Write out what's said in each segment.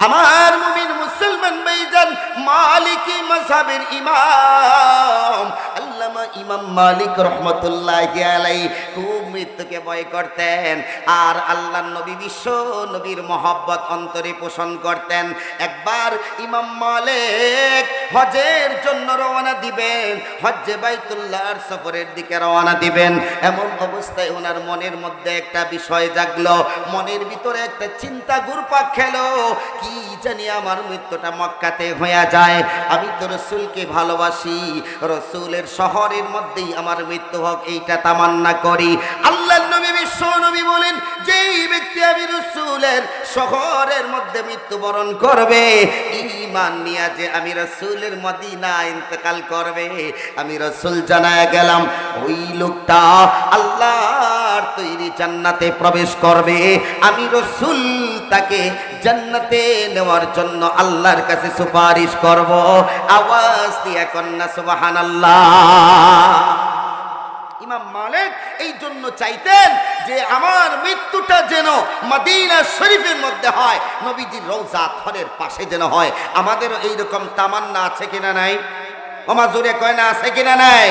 আমার মুমিন মুসলমান ভাইজান, মালিকি মাযহাবের ইমাম আল্লামা ইমাম মালিক রাহমাতুল্লাহি আলাইহি খুব মৃত্যুকে ভয় করতেন, আর আল্লাহর নবী বিশ্ব নবীর মহব্বত অন্তরে পোষণ করতেন। একবার ইমাম মালিক হজের জন্য রওনা দিবেন, হজ্জে বাইতুল্লাহর সফরের দিকে রওনা দিবেন। এমন অবস্থায় ওনার মনের মধ্যে একটা বিষয় জাগলো, মনের ভিতরে একটা চিন্তা ঘুরপাক খেলো, কি জানি আমার মৃত্যুটা মক্কাতে হয়ে যায়। আমি তো রসুলকে ভালোবাসি, রসুলের শহরের মধ্যেই আমার মৃত্যু হোক, এইটা তামান্না করি। আল্লাহর নবী বিশ্ব নবী বলেন, যেই ব্যক্তি আমি রসুলের শহরের মধ্যে মৃত্যুবরণ করবে, ঈমান নিয়ে যে আমি রসুলের মদিনা ইন্তেকাল করবে, আমি রসুল জানায়া গেলাম ওই লোকটা আল্লাহর তৈরি জান্নাতে প্রবেশ করবে। আমি রসুল তাকে জান্নাতে নেওয়ার জন্য আল্লাহর কাছে সুপারিশ করব। আওয়াজ দিয়ে কন্যা সুবহানাল্লাহ। ইমাম মালিক এই জন্য চাইতেন যে আমার মৃত্যুটা যেন মদিনা শরীফের মধ্যে হয়, নবীজির রওজা ঘরের পাশে যেন হয়। আমাদেরও এইরকম তামান্না আছে কিনা নাই? ওমা জোরে কয় না, আছে কিনা নাই?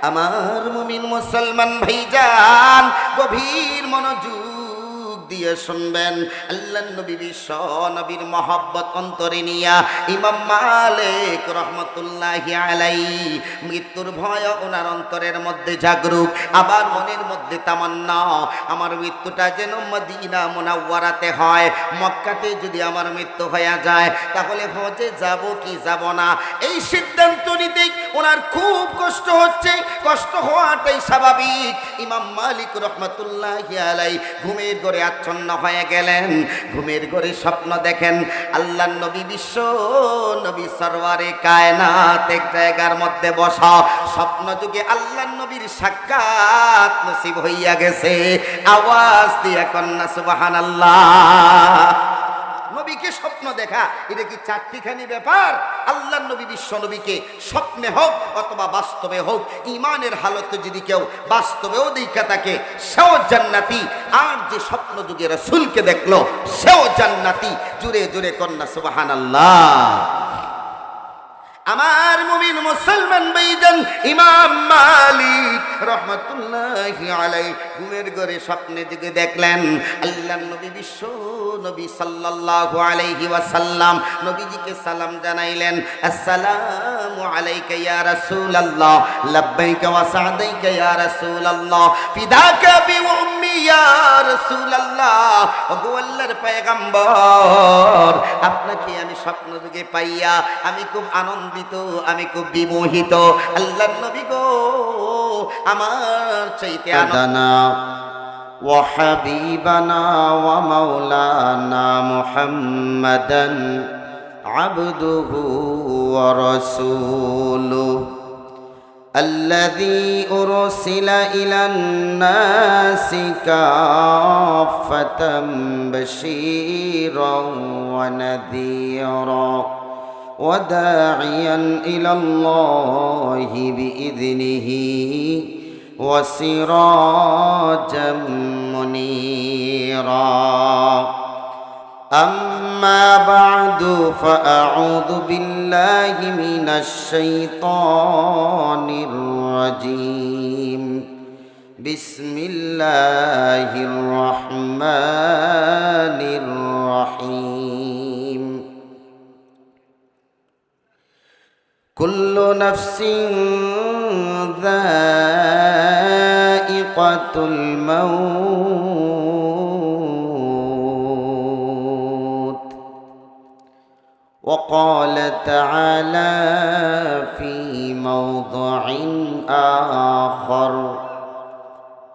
আমার মুমিন মুসলমান ভাইজান, গভীর মনোযোগ দিয়ে শুনবেন। আল্লাহর নবী বিশ্ব নবীর মহব্বত অন্তরে নিয়া ইমাম মালিক রাহমাতুল্লাহি আলাইহি মৃত্যুর ভয় ওনার অন্তরের মধ্যে জাগরুক, আবার মনের মধ্যে তামান্না আমার মৃত্যুটা যেন মদিনা মুনাওয়ারাতে হয়। মক্কাতে যদি আমার মৃত্যু হয়ে যায় তাহলে হজে যাব কি যাব না, এই সিদ্ধান্ত নিতে ওনার খুব কষ্ট হচ্ছে। কষ্ট হওয়াটাই স্বাভাবিক। ইমাম মালিক রাহমাতুল্লাহি আলাইহি ঘুমের ঘরে আচ্ছন্ন হয়ে গেলেন। ঘুমের ঘরে স্বপ্ন দেখেন আল্লাহর নবী বিশ্ব নবী সরওয়ারে কায়নাত এক জায়গার মধ্যে বসা। স্বপ্ন যুগে আল্লাহর নবীর সাক্ষাৎ নসিব হইয়া গেছে। আওয়াজ দিয়া কন্যা সুবহানাল্লাহ। নবীকে স্বপ্ন দেখা এটা কি চারটিখানি ব্যাপার? আল্লাহর নবী বিশ্ব নবীকে স্বপ্নে হোক অথবা বাস্তবে হোক, ইমানের হালতে যদি কেউ বাস্তবেও দেখা থাকে সেও জান্নাতি, আর যে স্বপ্ন যুগে রাসূলকে দেখলো সেও জান্নাতি। জুড়ে জুড়ে কন্যা সুবহানাল্লাহ। আমার মুমিন মুসলমান ভাইজান, ইমাম মালিক রাহমাতুল্লাহি আলাইহি ঘুমের ঘরে স্বপ্নে দিকে দেখলেন আল্লাহর নবী বিশ্ব নবী সাল্লাল্লাহু আলাইহি ওয়াসাল্লাম নবীজিকে সালাম জানাইলেন, আসসালামু আলাইকা ইয়া রাসূলুল্লাহ, লাব্বাইকা ওয়া সা'দাইকা ইয়া রাসূলুল্লাহ, ফিদাকা বি উম্মি ইয়া রাসূলুল্লাহ। ওগো আল্লাহর পয়গম্বর, আপনাকে আমি স্বপ্ন যুগে পাইয়া আমি খুব আনন্দিত, আমি খুব বিমোহিত। আল্লাহর নবী গো, আমার চাইতে আনন্দনা ওয়া হাবিবানা ওয়া মাওলানা মুহাম্মাদান আবদুহু ওয়া রাসূলুহু الذي أرسل إلى الناس كافة بشيرا ونذيرا وداعيا إلى الله بإذنه وسراجا منيرا. أما بعد فأعوذ بالله من الشيطان الرجيم. بسم الله الرحمن الرحيم. كل نفس ذائقة الموت. وقال تعالى في موضع آخر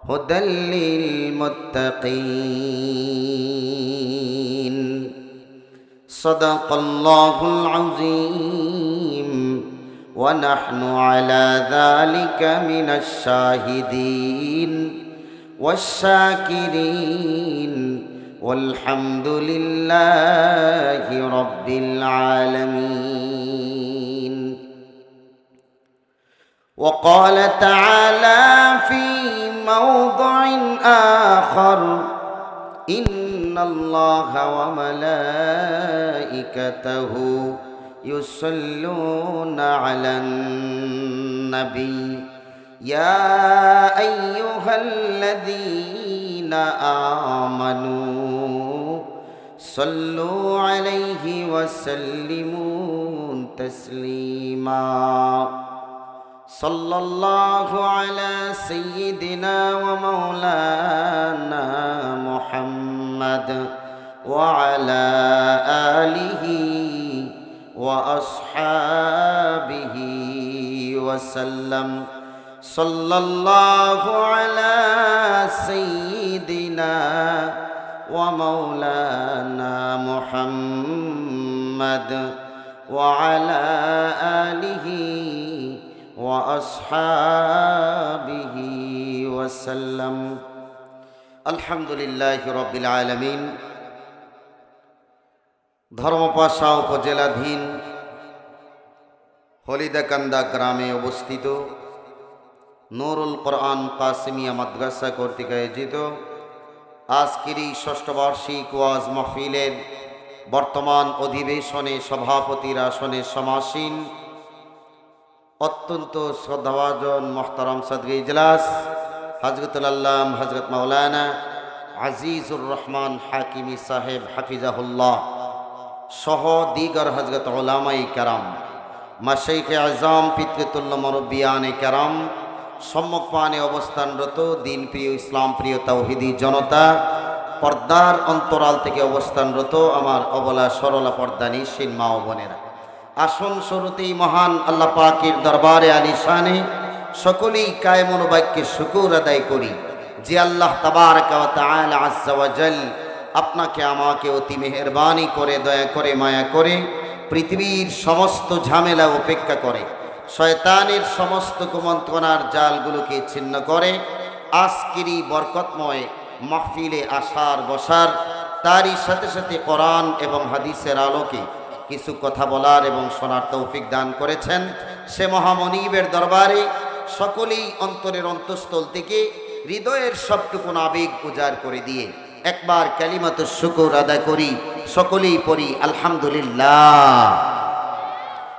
هدى للمتقين. صدق الله العظيم ونحن على ذلك من الشاهدين والشاكرين والحمد لله رب العالمين. وقال تعالى في موضع آخر إن الله وملائكته وملائكته يصلون على النبي يا أيها الذين آمنوا صلوا عليه وسلموا تسليما صلى الله على سيدنا ومولانا محمد وعلى آله وأصحابه وسلم صلى الله على سيدنا ومولانا محمد وعلى آله وأصحابه وسلم الحمد لله رب العالمين ধর্মপাশা উপজেলাধীন হলিদাকান্দা গ্রামে অবস্থিত নুরুল কোরআন কাসিমিয়া মাদ্রাসা কর্তৃক আয়োজিত আজকের এই ষষ্ঠ বার্ষিক ওয়াজ মাহফিলের বর্তমান অধিবেশনে সভাপতির আসনে সমাসীন অত্যন্ত শ্রদ্ধাভাজন মোহতারাম সদর ইজলাস হযরতুল আল্লাম হযরত মাওলানা আজিজুর রহমান হাকিমি সাহেব হাফিজাহুল্লাহ সহ দিগর হযরত উলামায়ে কেরাম মাশাইখে আযম পিতৃতুল্য মুরব্বিয়ানে কেরাম সম্মুখপানে অবস্থানরত দিন প্রিয় ইসলাম প্রিয় তাওহীদি জনতা পর্দার অন্তরাল থেকে অবস্থানরত আমার অবলা সরলা পর্দানিশীন মা ও বোনেরা আসন শুরুতেই মহান আল্লাহ পাকের দরবারে আলিশানে সকলেই কায়েমুল বাক্যে শুকর আদায় করি যে আল্লাহ তাবারক ওয়া তাআলা আযজা ওয়া জাল আপনাকে আমাকে অতি মেহেরবানি করে দয়া করে মায়া করে পৃথিবীর সমস্ত ঝামেলা উপেক্ষা করে শয়তানের সমস্ত কুমন্ত্রণার জালগুলোকে ছিন্ন করে আজকেরই বরকতময় মাহফিলে আসার বসার তারই সাথে সাথে কোরআন এবং হাদিসের আলোকে কিছু কথা বলার এবং শোনার তৌফিক দান করেছেন সে মহামনিবের দরবারে সকলেই অন্তরের অন্তঃস্থল থেকে হৃদয়ের সবটুকুন আবেগ উজাড় করে দিয়ে একবার কালিমাতুশ শুকর আদায় করি সকলেই পড়ি আলহামদুলিল্লাহ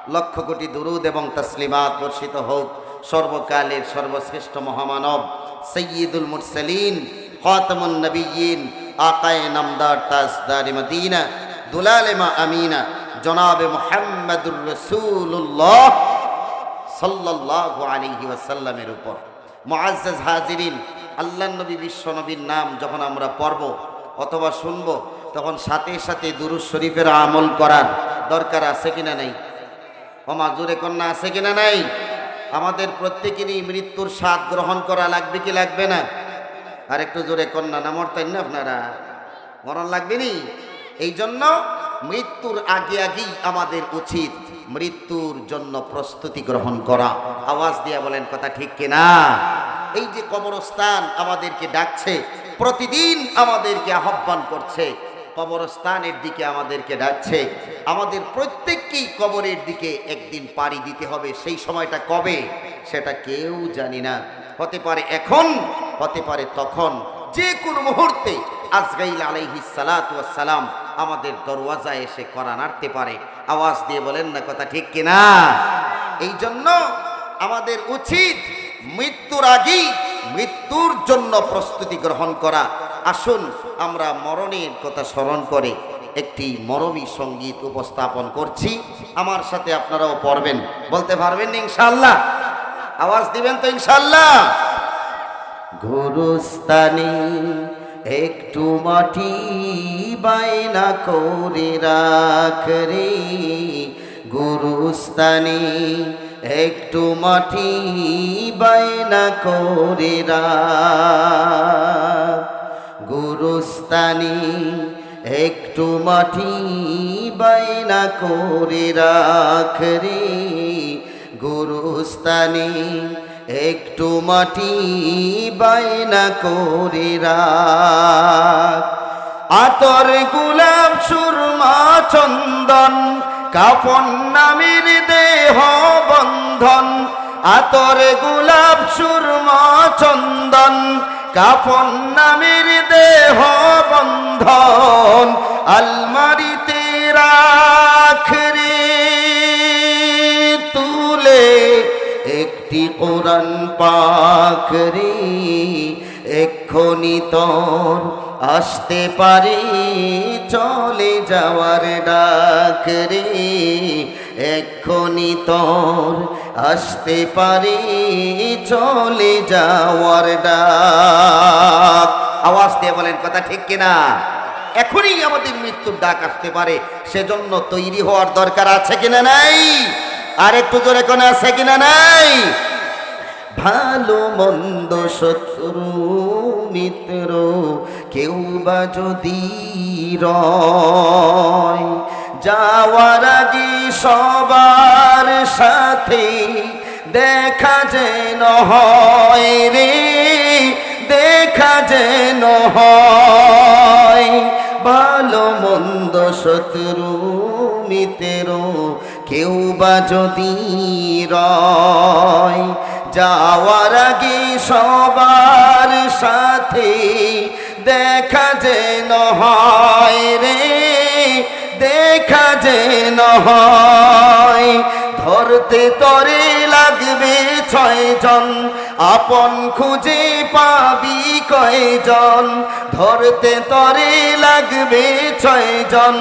লক্ষ কোটি দুরুদ এবং তাসলিমাত বর্ষিত হোক সর্বকালের সর্বশ্রেষ্ঠ মহামানব সৈয়দুল মুরসালিন খাতামুন নবিয়্যিন আকায়ে নামদার তাজদার মদিনা দুলালে মা আমিনা জনাবে মুহাম্মদুর রাসূলুল্লাহ সাল্লাল্লাহু আলাইহি ওয়াসাল্লামের উপর মুআজ্জাজ হাজিরিন আল্লাহর নবী বিশ্ব নবীর নাম যখন আমরা পড়ব অথবা শুনব তখন সাথে সাথে দুরূদ শরীফের আমল করার দরকার আছে কিনা নাই ওমা জোরে কন্যা আছে কিনা নাই আমাদের প্রত্যেকেরই মৃত্যুর স্বাদ গ্রহণ করা লাগবে কি লাগবে না আর একটু জোরে কন্যা না মরতেন না আপনারা মরণ লাগবে নি এই জন্য মৃত্যুর আগে আগেই আমাদের উচিত মৃত্যুর জন্য প্রস্তুতি গ্রহণ করা আওয়াজ দিয়ে বলেন কথা ঠিক কিনা এই যে কবরস্থান আমাদেরকে ডাকছে প্রতিদিন আমাদেরকে আহ্বান করছে কবরস্থানের দিকে আমাদেরকে ডাকছে আমাদের প্রত্যেককেই কবরের দিকে একদিন পাড়ি দিতে হবে সেই সময়টা কবে সেটা কেউ জানি না হতে পারে এখন হতে পারে তখন যে কোনো মুহূর্তে আজরাইল আলাইহিস সালাতু ওয়াস সালাম আমাদের দরওয়াজায় এসে করা নাড়তে পারে আওয়াজ দিয়ে বলেন না কথা ঠিক কিনা এই জন্য আমাদের উচিত মৃত্যুর আগেই মৃত্যুর জন্য প্রস্তুতি গ্রহণ করা আসুন আমরা মরণের কথা স্মরণ করে একটি মরমী সঙ্গীত উপস্থাপন করছি আমার সাথে আপনারাও পড়বেন বলতে পারবেন ইনশাআল্লাহ আওয়াজ দিবেন তো ইনশাআল্লাহ গুরুস্তানি একটু মাটি বাইনা করে রাখ রে গুরুস্তানি একটু মাটি বাইনা করে রাখ গুরুস্তানি একটু মাটি বাইনা করে রাখ রে গুরুস্তানি একটু মাটি বাইনা করে রাখ আতর গোলাপ সুরমা চন্দন কাফন নামের দেহ বন্ধন আতর গোলাপ সুরমা চন্দন কাফন নামের দেহ বন্ধন আলমারিতে রাখ কোরআন পাক রে এক্ষুনি তোর আসতে পারে চলে যাওয়ার ডাক রে এক্ষুনি তোর আসতে পারে চলে যাওয়ার ডাক। আওয়াজ দিয়ে বলেন কথা ঠিক কিনা? এখনই আমাদের মৃত্যুর ডাক আসতে পারে, সেজন্য তৈরি হওয়ার দরকার আছে কিনা নাই? আর একটু জোরে কোন আছে কিনা নাই? ভালো মন্দ শত্রু মিত্র কেউ বা যদি রয়, যাওয়ার আগে সবার সাথে দেখা যেন হয় রে, দেখা যেন হয়। ভালো মন্দ শত্রু মিত্র কেউ বা যদি রয়, যাওয়ার আগে সবার সাথে দেখা যেন হয় রে, দেখা যেন হয়। ধরতে তরে লাগবে 6 জন, আপন খুঁজে পাবি কয়জন? ধরতে তরে লাগবে 6 জন,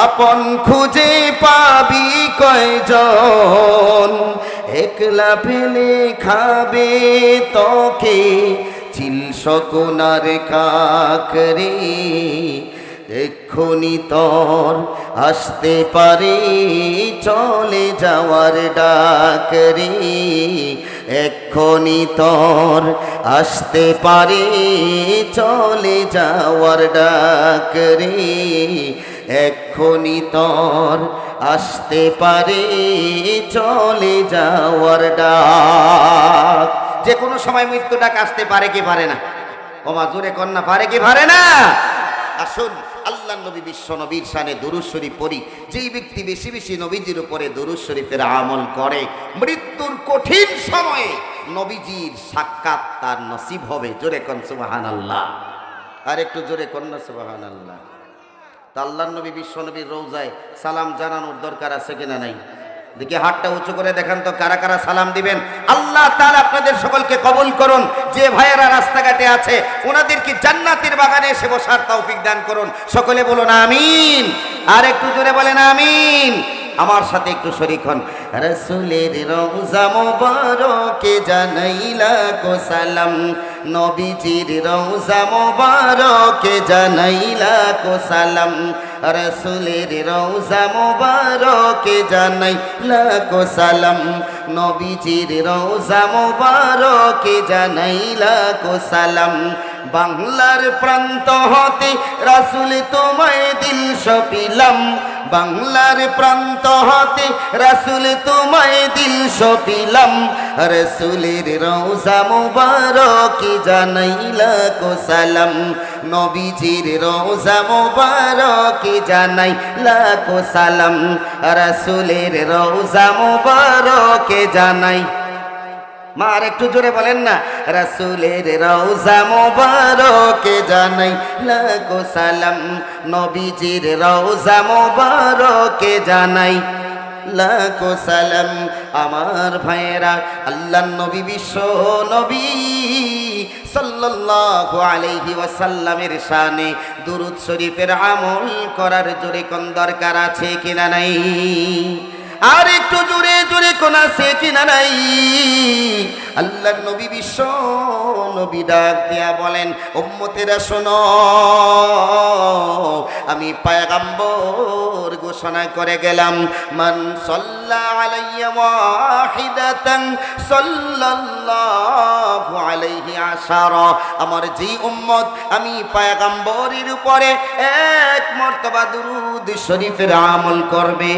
আপন খুঁজে পাবি কয়জন? একলা ফেলে খাবে তোকে চিল শকুনার কাক রে এক্ষুনি তোর আসতে পারে চলে যাওয়ার ডাক রে এক্ষুনি তোর আসতে পারে চলে যাওয়ার ডাক রে এক্ষুনি তোর আসতে পারে চলে যাওয়ার ডাক। যে কোনো সময় মৃত্যু ডাক আসতে পারে কি পারে না? ওমা জোরে কন্যা পারে কি পারে না? আসুন আল্লাহ নবী বিশ্ব নবীর শানে দুরূদ শরীফ পড়ি। যেই ব্যক্তি বেশি বেশি নবীজির উপরে দুরূদ শরীফের আমল করে, মৃত্যুর কঠিন সময়ে নবীজির সাক্ষাৎ তার নসিব হবে। জোরে কোন সুবহানাল্লাহ। আর একটু জোরে কন্যা সুবহানাল্লাহ। তা আল্লাহ নবী বিশ্ব নবীর রওজায় সালাম জানানোর দরকার আছে কিনা নাই? দেখি হাতটা উঁচু করে দেখান তো কারা কারা সালাম দিবেন। আল্লাহ তাআলা আপনাদের সকলকে কবুল করুন। যে ভাইয়েরা রাস্তাঘাটে আছে ওনাদেরকে জান্নাতের বাগানে এসে বসার তৌফিক দান করুন। সকলে বলুন আমিন। আর একটু জোরে বলেন আমিন। আমার সাথে একটু শরীক হন। রাসূলের রওজা মোবারকে জানাইলা কো সালাম, নবীজির রওজা মোবারকে জানাইলা কো সালাম, রাসূলের রওজা মোবারকে জানাইলা কো সালাম, নবীজির রওজা মোবারকে জানাইলা কো সালাম। বাংলার প্রান্ত হতে রাসূল তোমায় দিল সপিলাম, বাংলার প্রান্ত হতে রাসূল তোমায় দিল সপিলাম, রাসূলের রওজা মুবারকে জানাইলা কো সালাম, নবীজির রওজা মুবারকে জানাইলা কো সালাম, রাসূলের রওজা মুবারকে জানাই। মা আর একটু জোরে বলেন না, রাসূলের রওজা মুবারকে জানাইলা কো সালাম, নবীজির রওজা মুবারকে জানাই লাখো সালাম। আমার ভাইয়েরা, আল্লাহ নবী বিশ্ব নবী সাল্লাল্লাহু আলাইহি ওয়াসাল্লামের শানে দুরূদ শরীফের আমল করার জোরে কোন দরকার আছে কিনা নাই? আর একটু জোরে জোরে কোন আছে কিনা নাই? আল্লাহ নবী বিশ্ব নবী ডাক দিয়া বলেন, উম্মতেরা শোনো, আমি পয়গম্বর ঘোষণা করে গেলাম, মান সাল্লা আলাইয়া ওয়াহিদাতান সাল্লাল্লাহু আলাইহি আশারা। আমার যেই উম্মত আমি পয়গম্বরের উপরে এক মর্তবা দুরূদ শরীফের আমল করবে,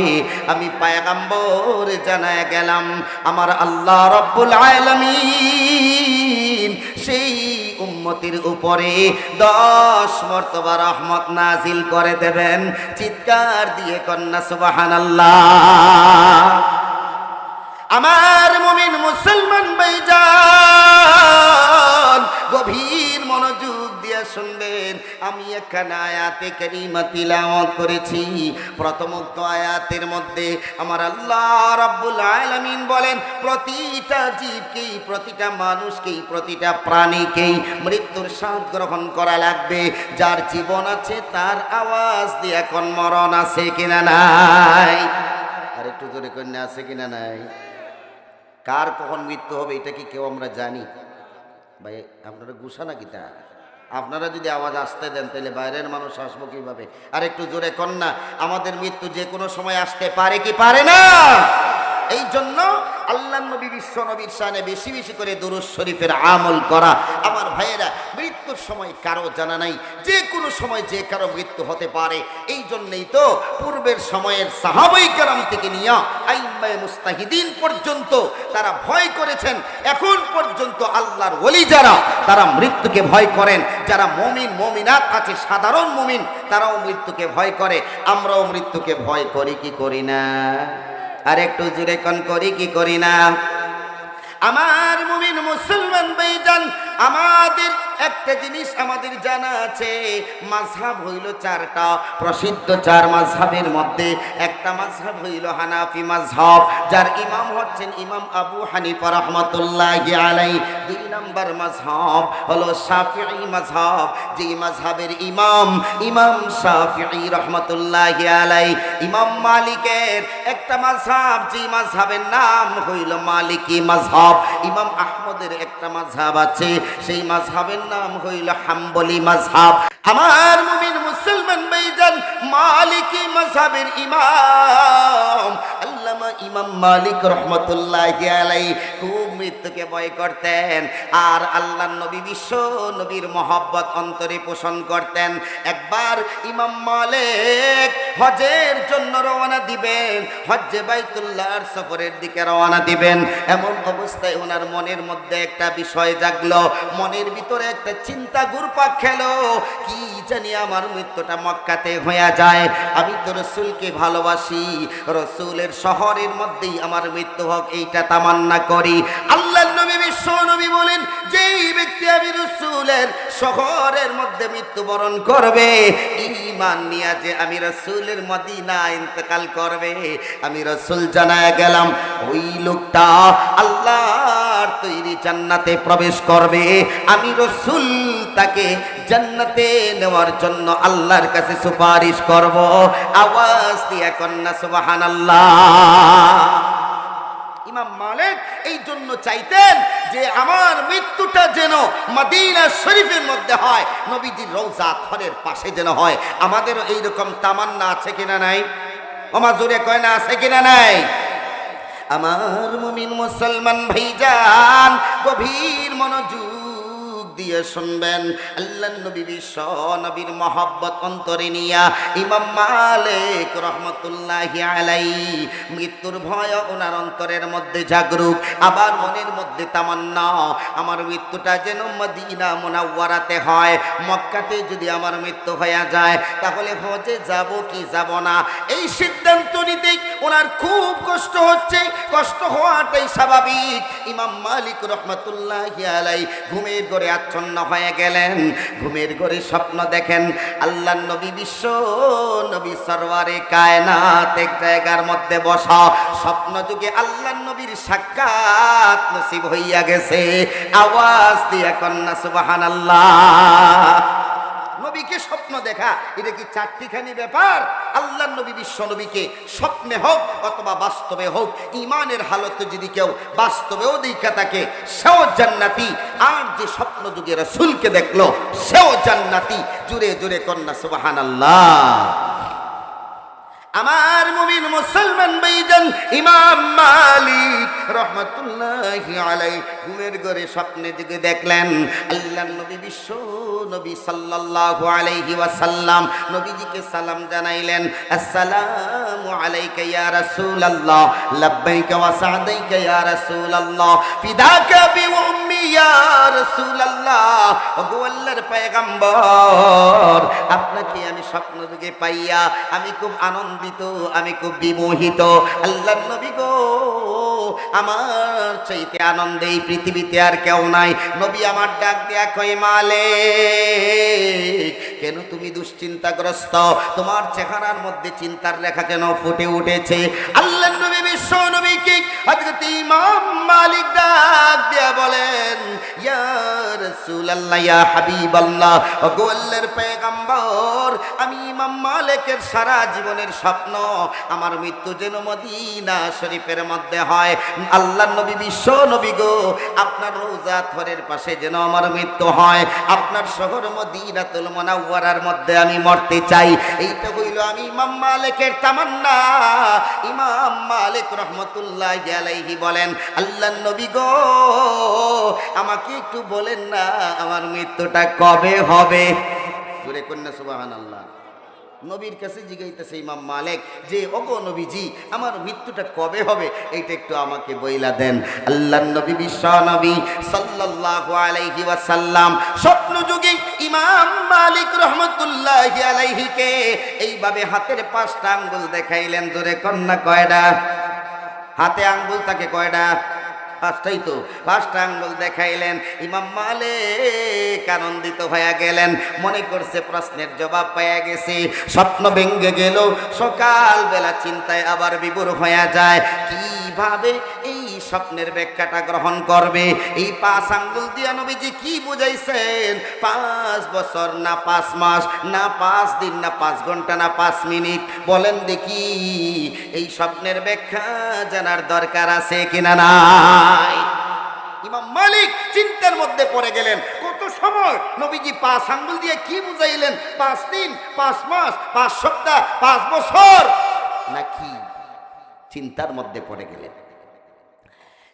আমি পয়গম্বর জানায় গেলাম, আমার আল্লাহ রাব্বুল আলামিন সেই উম্মতের উপরে 10 মর্তবা রহমত নাজিল করে দেবেন। চিৎকার দিয়ে কন্যা সুবহানাল্লাহ। আমার মুমিন মুসলমান ভাইজান, গভীর মনোযোগ দিয়ে শুনবেন, আমি এখানে আয়াতে কারিমা তিলাওয়াত করেছি। প্রথম উক্ত আয়াতের মধ্যে আমার আল্লাহ রাব্বুল আলামিন বলেন, প্রতিটা জীবকেই, প্রতিটা মানুষকেই, প্রতিটা প্রাণীকেই মৃত্যুর স্বাদ গ্রহণ করা লাগবে। যার জীবন আছে তার আওয়াজ দিয়ে এখন মরণ আছে কিনা নাই? আর একটু জোরে কন্যা আছে কিনা নাই? কার কখন মৃত্যু হবে এটা কি কেউ আমরা জানি? ভাই আপনারা গুছা নাকি তা? আপনারা যদি আওয়াজ আসতে দেন তাহলে বাইরের মানুষ আসবো কিভাবে? আর একটু জোরে কন্যা, আমাদের মৃত্যু যে কোনো সময় আসতে পারে কি পারে না? এই জন্য আল্লাহ নবী, বিশ্ব নবীর শানে বেশি বেশি করে দুরূদ শরীফের আমল করা। আমার ভাইয়েরা, মৃত্যুর সময় কারো জানা নাই, যে কোনো সময় যে কারো মৃত্যু হতে পারে। এই জন্যই তো পূর্বের সময়ের সাহাবায়ে কেরাম থেকে নিয়ে আইম্মায়ে মুস্তাহিদিন পর্যন্ত তারা ভয় করেছেন। এখন পর্যন্ত আল্লাহর ওলি যারা, তারা মৃত্যুকে ভয় করেন। যারা মুমিন মুমিনাত আছে, সাধারণ মুমিন, তারাও মৃত্যুকে ভয় করে। আমরাও মৃত্যুকে ভয় করি কি করি না? আর একটু জোরে কোন করি কি করি না? আমার মুমিন মুসলমান ভাইজান, আমাদের একটা জিনিস আমাদের জানা আছে, মাযহাব হইল চারটা, প্রসিদ্ধ চার মাযহাবের মধ্যে একটা মাযহাব হইল হানাফি মাযহাব, যার ইমাম হচ্ছেন ইমাম আবু হানিফা রাহমাতুল্লাহি আলাইহি। দুই নম্বর মাযহাব হলো শাফিঈ মাযহাব, যে মাযহাবের ইমাম ইমাম শাফিঈ রাহমাতুল্লাহি আলাইহি। ইমাম মালিকের একটা মাযহাব, যে মাযহাবের নাম হইল মালিকি মাযহাব। ইমাম আহমদের একটা মাযহাব আছে, সেই মাযহাবের নাম হইল হাম্বলি মাযহাব। আমার মুমিন মুসলমান ভাইজান, মালিকি মাযহাবের ইমাম আল্লামা ইমাম মালিক রাহমাতুল্লাহি আলাইহি খুব মৃত্যুকে ভয় করতেন, আর আল্লাহর নবী, বিশ্ব নবীর মহব্বত অন্তরে পোষণ করতেন। একবার ইমাম মালিক হজের জন্য রওনা দিবেন, হজ্জে বাইতুল্লাহর সফরের দিকে রওনা দিবেন। এমন অবস্থায় ওনার মনের মধ্যে একটা বিষয় জাগলো, মনের ভিতরে একটা চিন্তা ঘুরপাক খেলো, কি জানি আমার মৃত্যুটা মক্কাতে হয়ে যায়। আমি তো রসুলকে ভালোবাসি, রসুলের শহরের মধ্যেই আমার মৃত্যু হোক, এইটা তামান্না করি। আল্লাহ নবী, বিশ্ব নবী বলেন, যেই ব্যক্তি আমি রসুলের শহরের মধ্যে মৃত্যুবরণ করবে, ঈমান নিয়ে যে আমি রসুলের মদিনা ইন্তেকাল করবে, আমি রসুল জানায় গেলাম ওই লোকটা আল্লাহর তৈরি জান্নাতে প্রবেশ করবে। আমি রসুল তাকে জান্নাতে নেওয়ার জন্য আল্লাহর কাছে সুপারিশ করব। আওয়াজ দিয়ে কন্যা সুবহানাল্লাহ। ইমাম মালিক এই জন্য চাইতেন যে আমার মৃত্যুটা যেন মদিনা শরীফের মধ্যে হয়, নবীজির রওজা ঘরের পাশে যেন হয়। আমাদেরও এইরকম তামান্না আছে কিনা নাই? আমার জোরে কয় না, আছে কিনা নাই? আমার মুমিন মুসলমান ভাইজান, গভীর মনোযোগ দিয়ে শুনবেন। আল্লাহ নবী, বিশ্ব নবীর মহব্বত অন্তরে নিয়া ইমাম মালিক রহমতুল্লাহি আলাইহি মৃত্যুর ভয় ওনার অন্তরের মধ্যে জাগরুক, আবার মনের মধ্যে তামান্না, আমার মৃত্যুটা যেন মদিনা মুনাওয়ারাতে হয়। মক্কাতে যদি আমার মৃত্যু হয়ে যায় তাহলে হজে যাব কি যাব না, এই সিদ্ধান্ত নিতেই ওনার খুব কষ্ট হচ্ছে। কষ্ট হওয়াটাই স্বাভাবিক। ইমাম মালিক রহমতুল্লাহি আলাইহি ঘুমের ঘরে আচ্ছন্ন হয়ে গেলেন। ঘুমের ঘরে স্বপ্ন দেখেন আল্লাহ নবী, বিশ্ব নবী সরওয়ারে কায়নাত এক জায়গার মধ্যে বসা। স্বপ্ন যুগে আল্লাহ নবীর সাক্ষাৎ নসিব হইয়া গেছে। আওয়াজ দিয়া কন্যা সুবহানাল্লাহ। নবীকে স্বপ্ন দেখা এটা কি চারটিখানি ব্যাপার? আল্লাহ নবী, বিশ্ব নবীকে স্বপ্নে হোক অথবা বাস্তবে হোক, ইমানের হালতে যদি কেউ বাস্তবেও দেখা থাকে সেও জান্নাতি, আর যে স্বপ্ন যুগে রাসূলকে দেখলো সেও জান্নাতি। জুড়ে জুড়ে কন্যা সুবহানাল্লাহ। আমার মুমিন মুসলমান ভাইজান, ইমাম মালিক রহমতুল্লাহি আলাইহি ঘুমের ঘরে স্বপ্নে দিকে দেখলেন আল্লাহ নবী, বিশ্ব নবী সাল্লাল্লাহু আলাইহি ওয়াসাল্লাম নবীজিকে সালাম জানাইলেন, আসসালামু আলাইকা ইয়া রাসূলুল্লাহ, লাব্বাইকা ওয়া সাদাইকা ইয়া রাসূলুল্লাহ, ফিদাকা বি উম্মি ইয়া রাসূলুল্লাহ, ওগো আল্লাহর পয়গম্বর, আপনাকে আমি স্বপ্ন যুগে পাইয়া আমি খুব আনন্দিত, আমি খুব বিমোহিত। আল্লাহর নবী গো, আমার চাইতে আনন্দে এই পৃথিবীতে আর কেউ নাই। নবী আমার ডাক দেয়া কয়, মালিক, কেন তুমি দুশ্চিন্তাগ্রস্ত? তোমার চেহারার মধ্যে চিন্তার রেখা কেন ফুটে উঠেছে? আল্লাহর নবী বিশ্ব নবীকে হযরত ইমাম মালিক ডাক দেয়া বলেন, ইয়া রাসূলুল্লাহ, ইয়া হাবিবাল্লাহ, ওগো আল্লাহর পয়গম্বর, আমি ইমাম মালিকের সারা জীবনের স্বপ্ন আমার মৃত্যু যেন মদিনা শরীফের মধ্যে হয়। আল্লাহর নবী বিশ্ব নবী গো, আপনার রওজা থরের পাশে যেন আমার মৃত্যু হয়, আপনার শহর মদিনাতুল মুনাওয়ারার মধ্যে আমি মরতে চাই। এইটা হইল আমি ইমাম মালিকের তামান্না। ইমাম মালিক রহমতুল্লাহি আলাইহি বলেন, আল্লাহর নবী গো, আমাকে একটু বলেন না আমার মৃত্যুটা কবে হবে? জোরে কন্যা সুবহানাল্লাহ। নবীর কাছে জিজ্ঞাসা ইমাম মালিক যে, ওগো নবীজি, আমার মৃত্যুটা কবে হবে এইটা একটু আমাকে বইলা দেন। আল্লাহর নবী বিশ্ব নবী সাল্লাল্লাহু আলাইহি ওয়াসাল্লাম স্বপ্ন যুগে ইমাম মালিক রহমতুল্লাহি আলাইহিকে এইভাবে হাতের 5টা আঙ্গুল দেখাইলেন। জোরে কন্যা কয়টা? হাতে আঙ্গুল থাকে কয়টা? 5টাই তো। 5টা আঙ্গুল দেখাইলেন। ইমাম মালিক আনন্দিত হয়ে গেলেন, মনে করছে প্রশ্নের জবাব পেয়ে গেছে। স্বপ্ন ভেঙ্গে গেল। সকালবেলা চিন্তায় আবার বিভোর হয়ে যায়, কিভাবে এই স্বপ্নের ব্যাখ্যাটা গ্রহণ করবে। এই 5 আঙ্গুল দিয়া নবীজি কি বুঝাইছেন? 5 বছর না 5 মাস না 5 দিন না 5 ঘন্টা না 5 মিনিট, বলেন দেখি এই স্বপ্নের ব্যাখ্যা জানার দরকার আছে কিনা নাই? ইমাম মালিক চিন্তার মধ্যে পড়ে গেলেন। কত সময় নবীজি 5 আঙ্গুল দিয়ে কি বুঝাইলেন? 5 দিন, 5 মাস, 5 সপ্তাহ, 5 বছর নাকি? চিন্তার মধ্যে পড়ে গেলেন।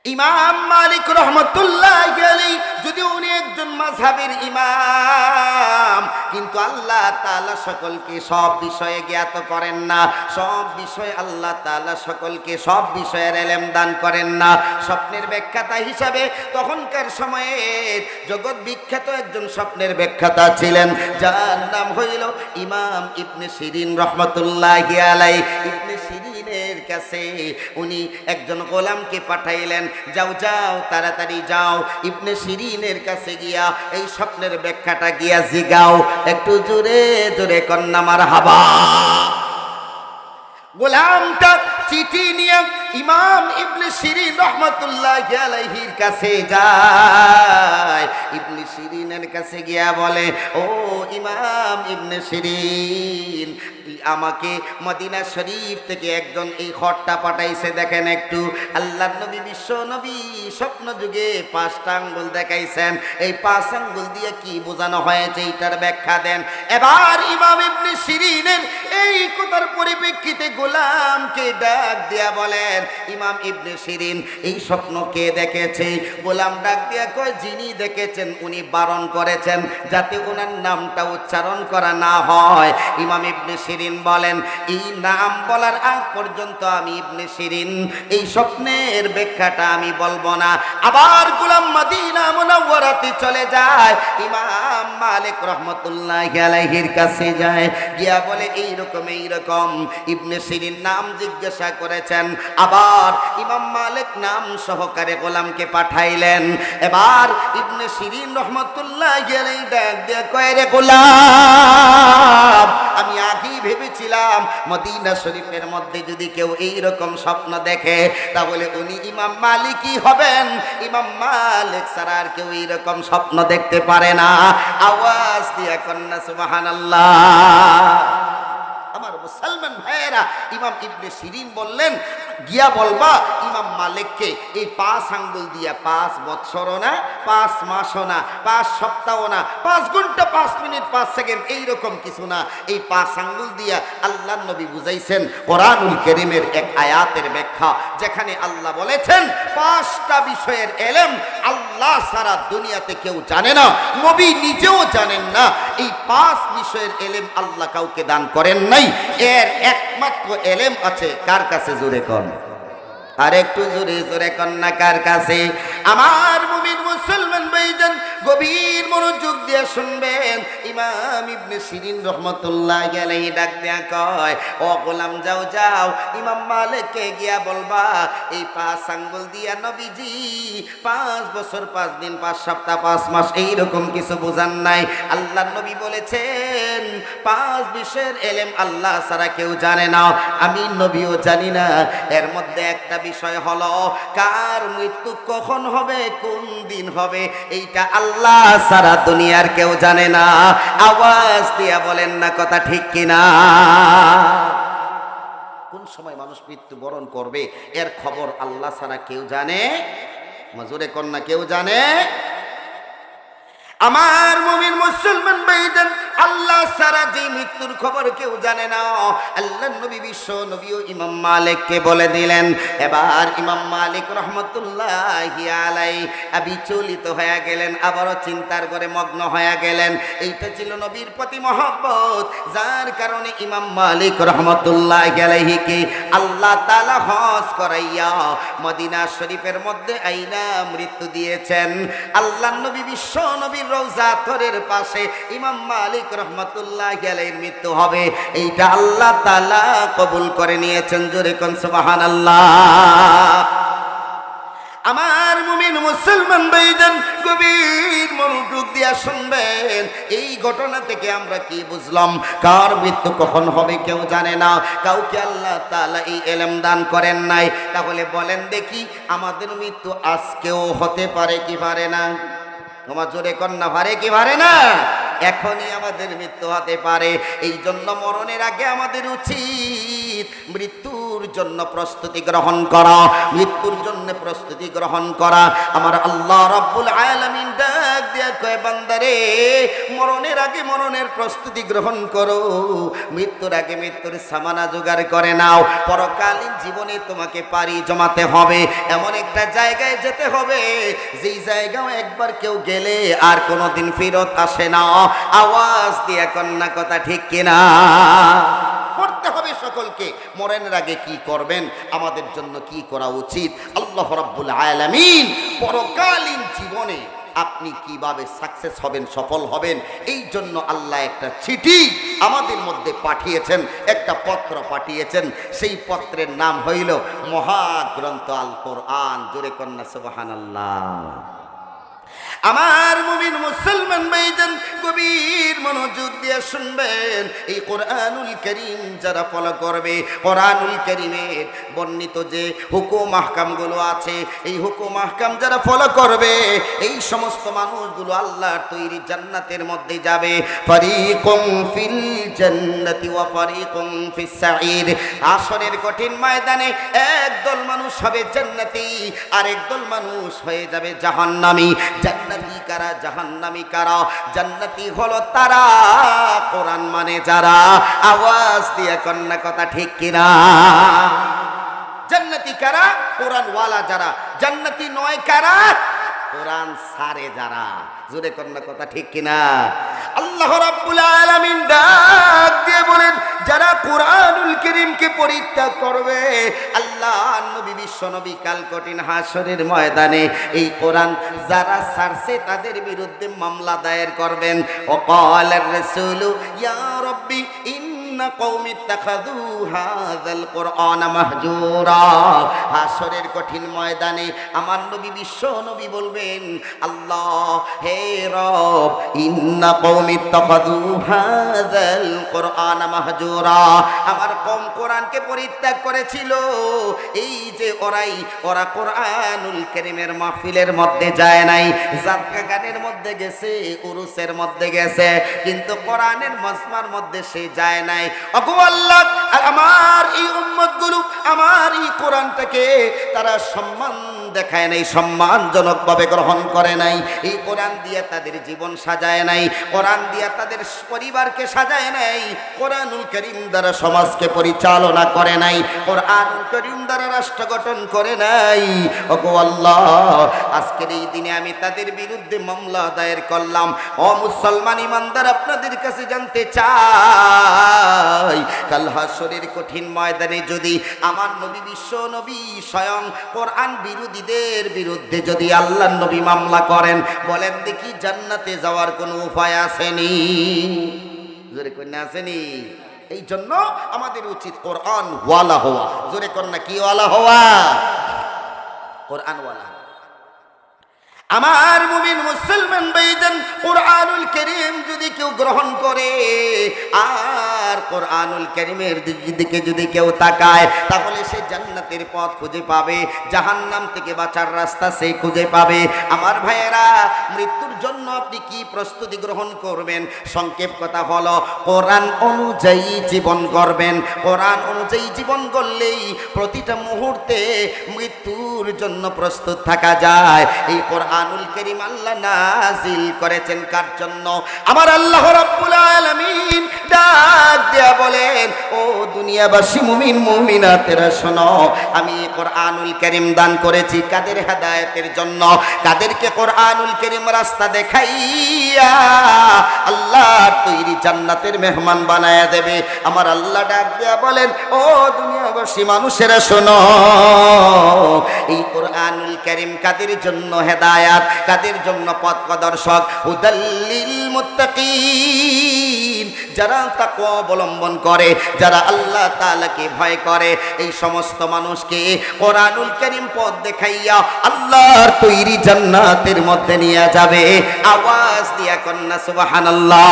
ইমাম মালিক রহমতুল্লাহি আলাইহি যদি উনি একজন মাযহাবের ইমাম, কিন্তু আল্লাহ তাআলা সকলকে সব বিষয়ে জ্ঞাত করেন না। সব বিষয়ে আল্লাহ তাআলা সকলকে সব বিষয়ের ইলম দান করেন না। স্বপ্নের ব্যাখ্যাতা হিসাবে তখনকার সময়ে জগৎ বিখ্যাত একজন স্বপ্নের ব্যাখ্যাতা ছিলেন, যার নাম হইল ইমাম ইবনে সিরিন রহমতুল্লাহি আলাইহি। ইবনে সিরিনের কাছে উনি একজন গোলামকে পাঠাইলেন, যাও যাও তাড়াতাড়ি যাও, ইবনে সিরিনের কাছে গিয়া এই স্বপ্নের ব্যাখ্যাটা গিয়া জিগাও। একটু জোরে জোরে কন্যা মারহাবা। গোলামটা চিঠি নিয়ে ইমাম ইবনে সিরিন রহমতুল্লাহি আলাইহির কাছে যায়। ইবনে সিরিনের কাছে গিয়া বলে, ও ইমাম ইবনে সিরিন, আমাকে মদিনা শরীফ থেকে একজন এই খটটা পাঠাইছে, দেখেন একটু। আল্লাহর নবী বিশ্ব নবী স্বপ্ন যুগে 5টা আঙ্গুল দেখাইছেন, এই 5 আঙ্গুল দিয়ে কি বোঝানো হয়েছে এইটার ব্যাখ্যা দেন। এবার ইমাম ইবনে সিরিনের এই কথার পরিপ্রেক্ষিতে গোলামকে ডাক দিয়া বলেন, ইমাম ইবনে সিরিন, এই স্বপ্ন কে দেখেছে? গোলাম ডাক দিয়া কয়, যিনি দেখেছেন উনি বারণ করেছেন যাতে ওনার নামটা উচ্চারণ করা না হয়। ইমাম ইবনে সিরিন বলেন, এই নাম বলার আগ পর্যন্ত আমি ইবনে সিরিন এই স্বপ্নের ব্যাখ্যাটা আমি বলবো না। আবার গোলাম মদিনা মুনাওয়ারাতে চলে যায়, ইমাম মালিক রহমতুল্লাহি আলাইহির কাছে যায়, গিয়া বলে এইরকম এইরকম। ইবনে সিরিন নাম জিজ্ঞাসা করেছেন, আবার ইমাম মালিক নাম সহকারে গোলামকে পাঠাইলেন। এবার ইবনে সিরিন রহমতুল্লাহি আলাইহি ডাক দিয়ে কয়, রে গোলাম, আমি আগেই ভেবেছিলাম মদিনা শরীফের মধ্যে যদি কেউ এইরকম স্বপ্ন দেখে তাহলে উনি ইমাম মালিকই হবেন। ইমাম মালিক ছাড়া আর কেউ এইরকম স্বপ্ন দেখতে পারে না। আওয়াজ দিয়া কন্যা সুবহানাল্লাহ। আমার মুসলমান ভাইয়েরা, ইমাম ইবনে সিরিন বললেন, গিয়া বলবা ইমাম মালিককে এই 5 আঙ্গুল দিয়া 5 বছরও না, 5 মাসও না, 5 সপ্তাহও না, 5 ঘন্টা, 5 মিনিট, 5 সেকেন্ড এইরকম কিছু না। এই 5 আঙ্গুল দিয়া আল্লাহর নবী বুঝাইছেন কোরআনুল কারীমের এক আয়াতের ব্যাখ্যা, যেখানে আল্লাহ বলেছেন 5টা বিষয়ের ইলম আল্লাহ সারা দুনিয়াতে কেউ জানে না, নবী নিজেও জানেন না। এই 5 বিষয়ের ইলম আল্লাহ কাউকে দান করেন নাই। এর একমাত্র ইলম আছে কার কাছে? জোরে কর। আর একটু জোরে জোরে কন্যাকার কাছে। আমার মুমিন মুসলমান ভাইজান গভীর মনোযোগ দিয়ে শুনবেন। ইমাম ইবনে সিরিন রহমতুল্লাহি আলাইহি ডাক দেয়া কয়, ও গোলাম যাও যাও ইমাম মালিককে গিয়া বলবা এই 5 আঙ্গুল দিয়া নবীজি 5 বছর 5 দিন 5 সপ্তাহ 5 মাস এইরকম কিছু বোঝান নাই। আল্লাহর নবী বলেছেন 5 বিষয়ের এলেম আল্লাহ ছাড়া কেউ জানে না, আমি নবীও জানি না। এর মধ্যে একটা বিষয় হলো কার মৃত্যু কখন হবে, কোন দিন হবে, এইটা আল্লাহ ছাড়া দুনিয়ার কেউ জানে না। আওয়াজ দিয়া বলেন না কথা ঠিক কিনা? কোন সময় মানুষ মৃত্যুবরণ করবে এর খবর আল্লাহ ছাড়া কেউ জানে? মজুরে কন্যা কেউ জানে? আমার মুমিন মুসলমান ভাইজান আল্লাহ ছাড়া যে মৃত্যুর খবর কেউ জানে না, আল্লাহর নবী বিশ্ব নবীও ইমাম মালিককে বলে দিলেন। এবার ইমাম মালিক রহমতুল্লাহি আলাইহি বিচলিত হয়ে গেলেন, আবারও চিন্তার করে মগ্ন হয়ে গেলেন। এইটা ছিল নবীর প্রতি মহব্বত, যার কারণে ইমাম মালিক রহমতুল্লাহি আলাইহিকে আল্লাহ তাআলা হজ করাইয়া মদিনা শরীফের মধ্যে আইনা মৃত্যু দিয়েছেন। আল্লাহর নবী বিশ্ব নবীর রওজা তরের পাশে ইমাম মালিক রহমতুল্লাহি আলাইহির মৃত্যু হবে, এইটা আল্লাহ তাআলা কবুল করে নিয়েছেন। জোরে কোন সুবহানাল্লাহ। আমার মুমিন মুসলমান ভাইজান গভীর মনোযোগ দিয়া শুনবেন। এই ঘটনা থেকে আমরা কি বুঝলাম? কার মৃত্যু কখন হবে কেউ জানে না, কাউকে আল্লাহ তাআলা এই ইলম দান করেন নাই। তাহলে বলেন দেখি আমাদের মৃত্যু আজকেও হতে পারে কি পারে না? তোমার জোরে কন্যা পারে কি পারে না? এখনই আমাদের মৃত্যু হতে পারে। এই জন্য মরণের আগে আমাদের উচিত মৃত্যুর জন্য প্রস্তুতি গ্রহণ করা, মৃত্যুর জন্য প্রস্তুতি গ্রহণ করা। আমার আল্লাহ রাব্বুল আলামিন ডাক দিয়া কয়, বান্দারে মরণের আগে মরণের প্রস্তুতি গ্রহণ করো, মৃত্যুর আগে মৃত্যুর সামানা জোগাড় করে নাও। পরকালীন জীবনে তোমাকে পাড়ি জমাতে হবে, এমন একটা জায়গায় যেতে হবে যেই জায়গাও একবার কেউ গেলে আর কোনোদিন ফেরত আসে না। আওয়াজ দিয়া কন্যা কথা ঠিক কিনা? করতে হবে সকলকে। মরণের আগে কি করবেন, আমাদের জন্য কি করা উচিত, আল্লাহ রাব্বুল আলামিন পরকালীন জীবনে আপনি কিভাবে সাকসেস হবেন, সফল হবেন, এই জন্য আল্লাহ একটা চিঠি আমাদের মধ্যে পাঠিয়েছেন, একটা পত্র পাঠিয়েছেন। সেই পত্রের নাম হইল মহাগ্রন্থ আল কোরআন। জোরে কন্যা সুবহানাল্লাহ। আমার মুমিন মুসলমান ভাইজান গভীর মনোযোগ দিয়ে শুনবেন। এই কোরআনুল কারীম যারা ফলো করবে, কোরআনুল কারীমের বর্ণিত যে হুকুম আহকামগুলো আছে, এই হুকুম আহকাম যারা ফলো করবে, এই সমস্ত মানুষগুলো আল্লাহর তৈরি জান্নাতের মধ্যে যাবে। ফারিকুম ফিল জান্নাতি ওয়া ফারিকুম ফিস সাঈর। আসরের কঠিন ময়দানে একদল মানুষ হবে জান্নাতি, আর একদল মানুষ হয়ে যাবে জাহান্নামী। জান্নাতি কারা, জাহান্নামী কারা? জান্নাতি হলো তারা কোরআন মানে যারা। আওয়াজ দিয়ে কন্যা কথা ঠিক কিনা? জান্নাতি কারা? কোরআন ওয়ালা যারা। জান্নাতি নয় কারা? কোরআন সারে যারা। জোরে কন্যা কথা ঠিক কিনা? আল্লাহ রাব্বুল আলামিন ডাক দিয়ে বলেন, যারা কোরআনুল কারীমকে পরিত্যাগ করবে, আল্লাহ নবী বিশ্ব নবী কাল কঠিন হাসরের ময়দানে এই কোরআন যারা ছাড়ছে তাদের বিরুদ্ধে মামলা দায়ের করবেন। ও ক্বালার রাসূলু ইয়া রাব্বি ইন্না কওমি ইত্তাখাযু হাযাল কোরআন মাহজুরা। হাসরের কঠিন ময়দানে আমার নবী বিশ্ব নবী বলবেন, আল্লাহ হে রব, ইন্না কওমি ইত্তাখাযু হাযাল কোরআন মাহজুরা। আমার কওম কোরআনকে পরিত্যাগ করেছিল। এই যে ওরা কোরআনুল কারীমের মাহফিলের মধ্যে যায় নাই, জাতকা গানের মধ্যে গেছে, উরুসের মধ্যে গেছে, কিন্তু কোরআনের মজমার মধ্যে সে যায় নাই। ওগো আল্লাহ, আমার এই উম্মতগুলো আমার এই কোরআনটাকে তারা সম্মান দেখায় নাই, সম্মানজনক ভাবে গ্রহণ করে নাই। এই কোরআন দিয়ে তাদের জীবন সাজায় নাই, কোরআন দিয়ে তাদের পরিবারকে সাজায় নাই, কোরআনুল কারীম দ্বারা সমাজকে পরিচালনা করে নাই, কোরআনুল কারীম দ্বারা রাষ্ট্র গঠন করে নাই। ওগো আল্লাহ, আজকের এই দিনে আমি তাদের বিরুদ্ধে মামলা দায়ের করলাম। ও মুসলমান ইমানদার, আপনাদের কাছে জানতে চাই, কাল হাসরের কঠিন ময়দানে যদি আমার নবী বিশ্ব নবী স্বয়ং কোরআন বিরোধীদের বিরুদ্ধে যদি আল্লাহর নবী মামলা করেন, বলেন দেখি জান্নাতে যাওয়ার কোনো উপায় আসেনি? জোরে কন্যা আসেনি? এই জন্য আমাদের উচিত কোরআন ওয়ালা হওয়া। জোরে কন্যা কি ওয়ালা হওয়া? কোরআন ওয়ালা। আমার মুমিন মুসলমান ভাইজান, কোরআনুল কারীম যদি কেউ গ্রহণ করে আর কোরআনুল কারীমের দিকে যদি কেউ তাকায়, তাহলে সে জান্নাতের পথ খুঁজে পাবে, জাহান্নাম থেকে বাঁচার রাস্তা সে খুঁজে পাবে। আমার ভাইয়েরা, মৃত্যুর জন্য আপনি কি প্রস্তুতি গ্রহণ করবেন? সংক্ষেপ কথা হলো, কোরআন অনুযায়ী জীবন করবেন। কোরআন অনুযায়ী জীবন করলেই প্রতিটা মুহূর্তে মৃত্যুর জন্য প্রস্তুত থাকা যায়। এই কোরআনুল কারীম আল্লাহ নাজিল করেছেন কার জন্য? আমার আল্লাহ রাব্বুল আলামিন ডাক দেয়া বলেন, ও দুনিয়াবাসী মুমিন মুমিনাতেরা শোনো, আমি কোরআনুল কারীম দান করেছি কাদের হেদায়েতের জন্য? কাদেরকে কোরআনুল কারীম রাস্তা দেখাইয়া আল্লাহর তৈরি জান্নাতের মেহমান বানায়া দেবে। আমার আল্লাহ ডাক দেয়া বলেন, ও দুনিয়াবাসী মানুষেরা শোনো, এই কোরআনুল কারীম কাদের জন্য হেদায়েত, কাদের জন্য পথ প্রদর্শক? হুদাল্লিল মুত্তাকিন, যারা তাকওয়া অবলম্বন করে, যারা আল্লাহ তাআলাকে ভয় করে, এই সমস্ত মানুষকে কোরআনুল কারীম পথ দেখাইয়া আল্লাহর তৈরি জান্নাতের মধ্যে নিয়ে যাবে। আওয়াজ দিয়া কন্যা সুবহানাল্লাহ।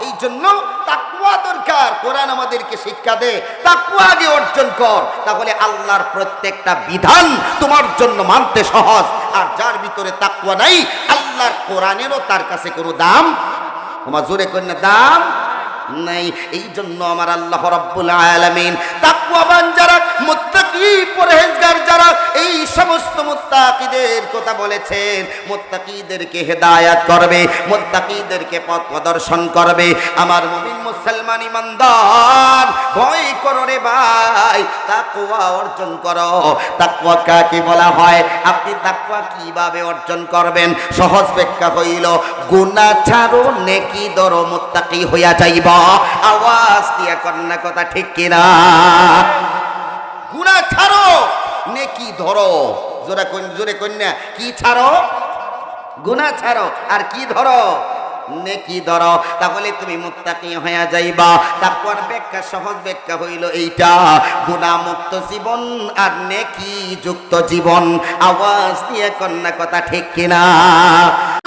এই জন্য তাকওয়া দরকার। কোরআন আমাদেরকে শিক্ষা দেয় তাকওয়া আগে অর্জন কর, তাহলে আল্লাহর প্রত্যেকটা বিধান তোমার জন্য মানতে সহজ। আর যার ভিতরে তাকওয়া নাই, আল্লাহর কোরআনেরও তার কাছে কোনো দাম, আমার জোরে কন্যা দাম নাই। এই জন্য আমার আল্লাহ রাব্বুল আলামিন তাকওয়াবান যারা, মুত্তাকি পরহেজগার যারা, এই সমস্ত মুত্তাকিদের কথা বলেছেন। মুত্তাকিদেরকে হেদায়েত করবে, মুত্তাকিদেরকে পথ প্রদর্শন করবে। আমার মুমিন মুসলমান ইমানদার, ভয় করো রে ভাই, তাকওয়া অর্জন করো। তাকওয়া কাকে বলা হয়? আপনি তাকওয়া কিভাবে অর্জন করবেন? সহজ ব্যাখ্যা হইল, গুনাহ ছাড়ো, নেকি ধরো, মুত্তাকি হইয়া যাইবা। আওয়াজ দিয়া কন্যা কথা ঠিক কিনা? গুনাহ ছাড়ো, নেকি ধরো। জোরে কন্যা, কি ছাড়ো? গুনাহ ছাড়ো, আর কি ধরো? নেকি ধরো। তাহলে তুমি মুত্তাকি হয়ে যাইবা। তাকওয়ার ব্যাখ্যা, সহজ ব্যাখ্যা হইল এইটা, গুনাহ মুক্ত জীবন আর নেকি যুক্ত জীবন। আওয়াজ দিয়ে কন্যা কথা ঠিক কিনা?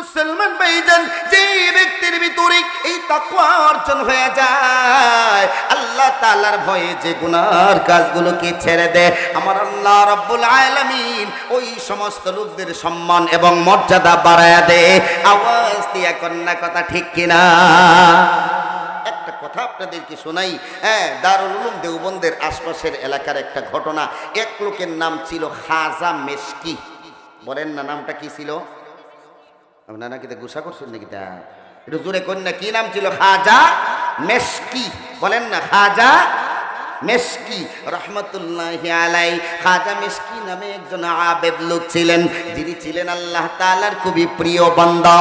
মুসলমান ভাইজান, যে ব্যক্তির ভিতরে এই তাকওয়া অর্জন হয়ে যায়, আল্লাহ তাআলার ভয়ে যে গুনার কাজগুলোকে ছেড়ে দেয়, আমার আল্লাহ রাব্বুল আলামিন ওই সমস্ত লোকদের সম্মান এবং মর্যাদা বাড়ায়া দেয়। আওয়াজ দিয়া কন্যা কথা ঠিক কিনা? একটা কথা আপনাদেরকে শোনাই। দারুল উলুম দেওবন্দের আশপাশের এলাকার একটা ঘটনা। এক লোকের নাম ছিল খাজা মেশকি। বলেন না, নামটা কি ছিল? আপনারা নাকি গুসা করছেন নাকি? তা একটু জোরে কন্যা, কি নাম ছিল? খাজা মেশকি। বলেন না, খাজা মেশকি রহমতুল্লাহি আলাইহি। খাজা মেশকি নামে একজন আবেদ লোক ছিলেন, যিনি ছিলেন আল্লাহ তাআলার খুবই প্রিয় বান্দা,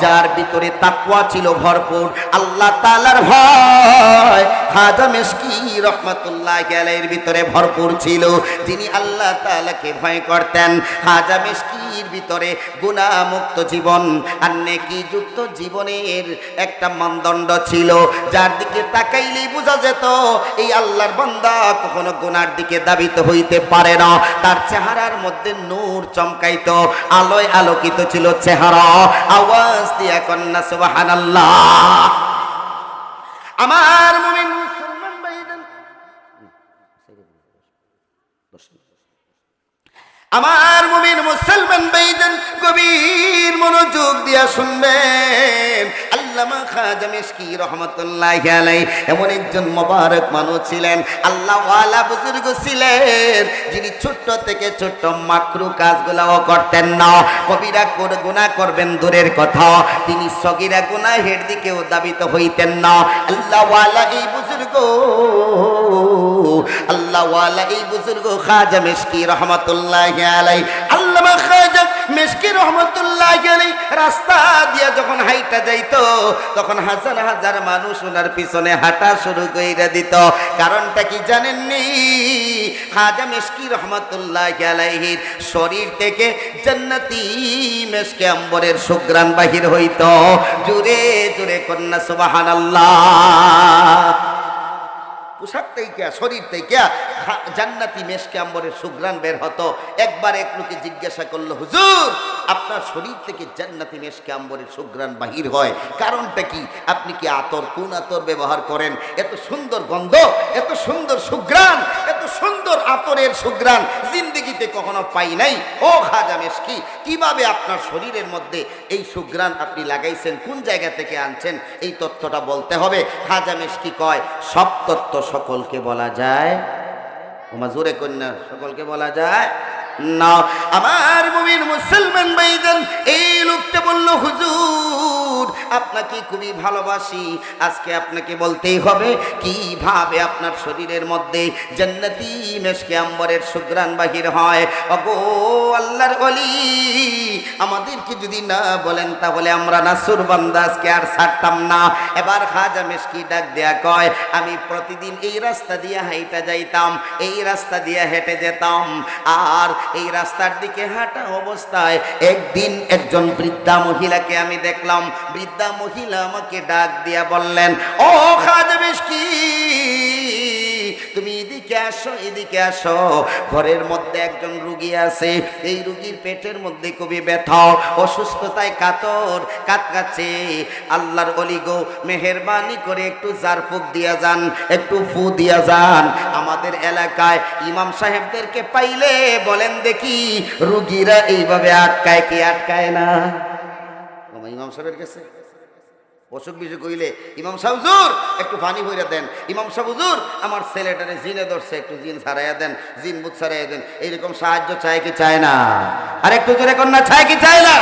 যার ভিতরে তাকওয়া ছিল ভরপুর, আল্লাহ তাআলার ভয় খাজা মেশকি রহমতুল্লাহি আলাইহির ভিতরে ভরপুর ছিল। যিনি আল্লাহ তাআলাকে ভয় করতেন। খাজা মেশকির ভিতরে গুনাহ মুক্ত জীবন আর নেকি যুক্ত জীবনের একটা মানদণ্ড ছিল, যার দিকে তাকাইলেই বোঝা যেত এই আল্লাহর বান্দা কখনো গুনার দিকে দাবিত হইতে পারে না। তার চেহারার মধ্যে নূর চমকাইতো, আলোয় আলোকিত ছিল চেহারা। আওয়াজ দিয়া কন্যা সুবহানাল্লাহ। আমার মুমিন মুসলমান ভাইজান, আমার মুমিন মুসলমান ভাইজান, গভীর মনোযোগ দিয়া শুনবেন। আল্লামা খাজা মিশকি রহমতুল্লাহি আলাইহি এমন একজন মোবারক মানুষ ছিলেন, আল্লাহ ওয়ালা বুজুর্গ ছিলেন, যিনি ছোট্ট থেকে ছোট্ট মাকরু কাজগুলোও করতেন না। কবিরা গুনাহ করবেন দূরের কথা, তিনি সগীরা গুনাহের দিকেও দাবিত হইতেন না। আল্লাহ ওয়ালা এই বুজুর্গ, আল্লাহ ওয়ালা এই বুজুর্গ খাজা মিশকি রহমতুল্লাহি আলাইহি, আল্লাহ আল্লামা খাজা মিশকি রহমাতুল্লাহ আলাইহি রাস্তা দিয়া যখন হাইটা যাইতো তখন হাজার হাজার মানুষ ওনার পিছনে হাঁটা শুরু কইরা দিত। কারণটা কি জানেননি? খাজা মিশকি রহমাতুল্লাহ আলাইহির শরীর থেকে জান্নাতি মিশকে আম্বরের সুঘ্রাণ বাহির হইতো। জোরে জোরে কন্যা সুবহানাল্লাহ। পোশাক থেকে শরীর থেকে জান্নাতি মেশকে আম্বরের সুঘ্রাণ বের হতো। একবার এক লোকে জিজ্ঞাসা করলো, হুজুর আপনার শরীর থেকে জান্নাতি মেশকে আম্বরের সুঘ্রাণ বাহির হয়, কারণটা কি? আপনি কি আতর, কোন আতর ব্যবহার করেন? এত সুন্দর গন্ধ, এত সুন্দর সুঘ্রাণ, এত সুন্দর আতরের সুঘ্রাণ জিন্দেগিতে কখনো পাই নাই। ও খাজা মিশকি, কিভাবে আপনার শরীরের মধ্যে এই সুঘ্রাণ আপনি লাগাইছেন, কোন জায়গা থেকে আনছেন, এই তথ্যটা বলতে হবে। খাজা মিশকি কয়, সব তথ্য সকলকে বলা যায়? ওমা জোরে কন্যা, সকলকে বলা যায় না। আমার মুমিন মুসলমান ভাইজান, এই লোকটা বলল, হুজুর আপনাকে খুবই ভালোবাসি, আজকে আপনাকে বলতেই হবে কিভাবে আপনার শরীরের মধ্যে জান্নাতি মেশকে আম্বরের সুঘ্রাণ বাহির হয়। ওগো আল্লাহর ওলি, আমাদেরকে যদি না বলেন তাহলে আমরা নাসুর বান্দা আজকে আর ছাড়তাম না। এবার খাজা মিশকি ডাক দেয়া কয়, আমি প্রতিদিন এই রাস্তা দিয়ে হাইটা যাইতাম, এই রাস্তা দিয়ে হেঁটে যেতাম, আর এই রাস্তার দিকে হাঁটা অবস্থায় একদিন একজন বৃদ্ধা মহিলাকে আমি দেখলাম। বৃদ্ধা মহিলা আমাকে ডাক দিয়া বললেন, ও খাজা মিশকি, তুমি এদিকে আসো, এদিকে আসো, ঘরের মধ্যে একজন রুগী আছে, এই রুগীর পেটের মধ্যে খুবই ব্যথা, অসুস্থতায় কাতর কাতকাচ্ছে। আল্লাহর ওলি গো, মেহেরবানি করে একটু জারফুক দিয়া যান, একটু ফু দিয়া যান। আমাদের এলাকায় ইমাম সাহেবদেরকে পাইলে বলেন দেখি, রুগীরা এইভাবে আটকায় কি আটকায় না? ইমাম সাহেবের কাছে অসুখ বিসুখ হইলে, ইমাম সাহেব হুজুর একটু পানি ভইরা দেন, ইমাম সাহেব হুজুর আমার ছেলেটারে জিনে ধরছে, একটু জিন ছাড়াইয়া দেন, জিন বুত ছাড়াইয়া দেন, এইরকম সাহায্য চায় কি চায় না? আর একটু জোরে কন্যা, চায় কি চায় না?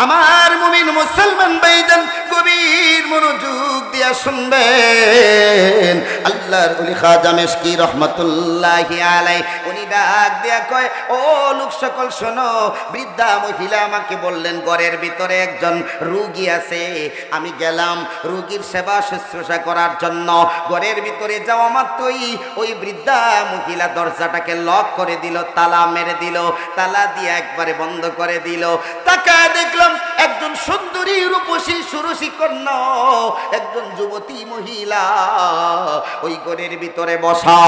আমার মুমিন মুসলমান ভাইজান, গভীর মনোযোগ দিয়া শুনবেন। আল্লাহর ওলি খাজা মিশকি রহমাতুল্লাহি আলাইহি উনি ডাক দিয়া কয়, ও লোক সকল শোনো, বৃদ্ধা মহিলা আমাকে বললেন ঘরের ভিতরে একজন রোগী আছে। আমি গেলাম রোগীর সেবা শুশ্রূষা করার জন্য। ঘরের ভিতরে যাওয়া মাত্রই ওই বৃদ্ধা মহিলা দরজাটাকে লক করে দিল, তালা মেরে দিল, তালা দিয়ে একবারে বন্ধ করে দিল। তাকায় দেখলাম একজন সুন্দরী রূপসী সুরসী কন্যা, একজন যুবতী মহিলা ওই ঘরের ভিতরে বসা।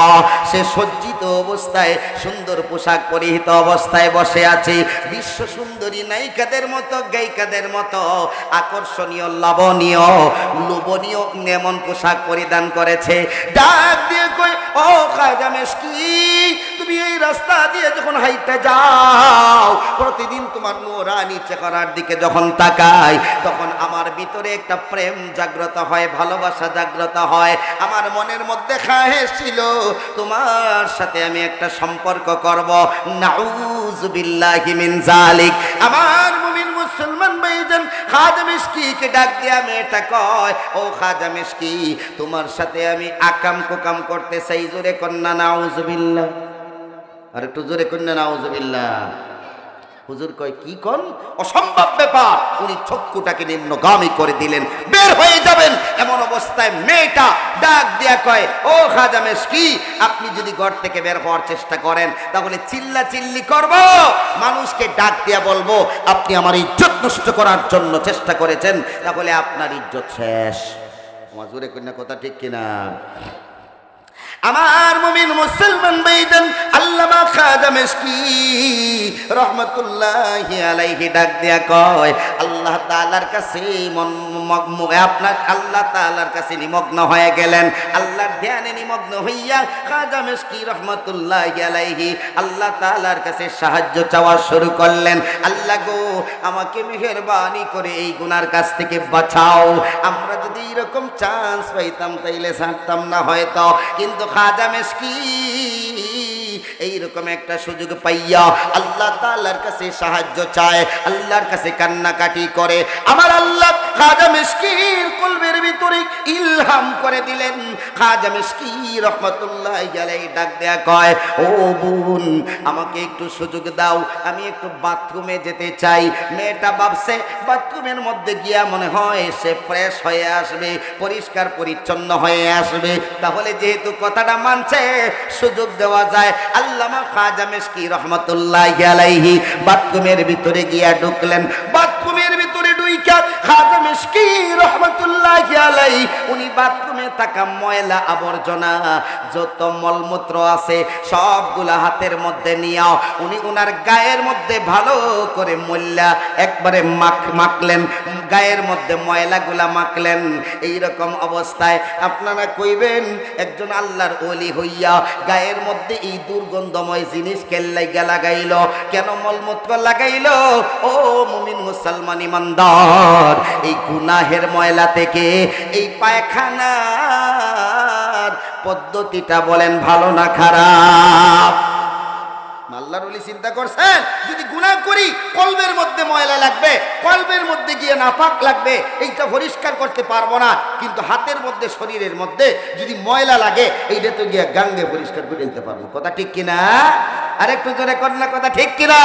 সে সজ্জিত অবস্থায়, সুন্দর পোশাক পরিহিত অবস্থায় বসে আছে। বিশ্ব সুন্দরী নায়িকাদের মতো, গায়িকাদের মতো আকর্ষণীয়, লাবণীয়, লোভনীয় এমন পোশাক পরিধান করেছে। ডাক দিয়ে কয়, ও খাজা মিশকি, তুমি এই রাস্তা দিয়ে যখন হাইটা যাও, প্রতিদিন তোমার নূরানি চেহারার দিকে যখন তাকাই, তখন আমার ভিতরে একটা প্রেম জাগ্রত হয়, ভালোবাসা জাগ্রত হয়। আমার মনের মধ্যে খাহেশ ছিল তোমার সাথে আমি একটা সম্পর্ক করব। নাউযু বিল্লাহি মিন যালিক। আমার মুমিন মুসলমান ভাইজান, খাজা মিশকিকে ডাক দিয়া মেয়েটা কয়, ও খাজা মিশকি, তোমার সাথে আমি আকাম কুকাম করতে চাই। জোরে কন্যা নাউযু বিল্লাহ। আর একটু জোরে কন্যা নাউযু বিল্লাহ। হুজুর কয়, কি কোন অসম্ভব ব্যাপার। উনি চক্ষুটাকে নিম্নগামী করে দিলেন, বের হয়ে যাবেন। এমন অবস্থায় মেয়েটা ডাক দিয়া কয়, ও খাজা মিশকি, আপনি যদি ঘর থেকে বের হওয়ার চেষ্টা করেন তাহলে চিল্লা চিল্লি করব, মানুষকে ডাক দিয়া বলবো আপনি আমার ইজ্জত নষ্ট করার জন্য চেষ্টা করেছেন, তাহলে আপনার ইজ্জত শেষ। আমার জোরে কন্যা কথা ঠিক কিনা? আমার মুমিন মুসলমান ভাইজান, আল্লামা খাজা মিশকি রহমাতুল্লাহি আলাইহি ডাক দিয়া কয়, আল্লাহ তাআলার কাছে আপনার আল্লাহ তাআলার কাছে নিমগ্ন হয়ে গেলেন। আল্লাহর ধ্যানে নিমগ্ন হইয়া খাজা মিশকি রহমাতুল্লাহি আলাইহি আল্লাহ তাআলার কাছে সাহায্য চাওয়া শুরু করলেন। আল্লাহ গো, আমাকে মেহেরবানি করে এই গুনার কাছ থেকে বাঁচাও। আমরা যদি এরকম চান্স পাইতাম তাইলে ছাড়তাম না হয়তো, কিন্তু খাজা মিশকি মেশকি এইরকম একটা সুযোগ পাইয়া আল্লাহ তাআলার কাছে সাহায্য চায়, আল্লাহর কাছে কান্নাকাটি করে। আমার আল্লাহ খাজা মিশকির কলবের ভিতরে ইলহাম করে দিলেন। খাজা মিশকি রহমাতুল্লাহি আলাইহি ডাক দেয়া কয়, ও বোন, আমাকে একটু সুযোগ দাও, আমি একটু বাথরুমে যেতে চাই। মেয়েটা ভাবছে বাথরুমের মধ্যে গিয়া মনে হয় সে ফ্রেশ হয়ে আসবে, পরিষ্কার পরিচ্ছন্ন হয়ে আসবে। তাহলে যেহেতু কথাটা মানছে, সুযোগ দেওয়া যায়। আল্লামা খাজা মিশকি রহমাতুল্লাহি আলাইহি বাথরুমের ভিতরে গিয়া ঢুকলেন। বাথরুমের ভিতরে ঢুইকা খাজা মিশকি রহমাতুল্লাহি আলাইহি উনি বাথরুমে থাকা ময়লা আবর্জনা যত মলমূত্র আছে সবগুলা হাতের মধ্যে নিয়া উনি ওনার গায়ের মধ্যে ভালো করে ময়লা একবারে মাখলেন, গায়ের মধ্যে ময়লাগুলা মাখলেন। এইরকম অবস্থায় আপনারা কইবেন একজন আল্লাহর ওলি হইয়া গায়ের মধ্যে এই দুর্গন্ধময় জিনিস কেল্লাইগা লাগাইল কেন? মলমূত্র লাগাইল। ও মুমিন মুসলমান ইমানদার, এই গুনাহের ময়লা থেকে এই পায়খানার পদ্ধতিটা বলেন ভালো না খারাপ? আল্লাহর ওলি চিন্তা করছেন যদি গুনাহ করি কলবের মধ্যে ময়লা লাগবে, কলবের মধ্যে গিয়ে নাপাক লাগবে, এইটা পরিষ্কার করতে পারবো না। কিন্তু হাতের মধ্যে শরীরের মধ্যে যদি ময়লা লাগে এইটা তো গিয়ে গাঙ্গে পরিষ্কার করে দিতে পারবো। কথা ঠিক কিনা? আরেকটু জোরে কর না, কথা ঠিক কিনা?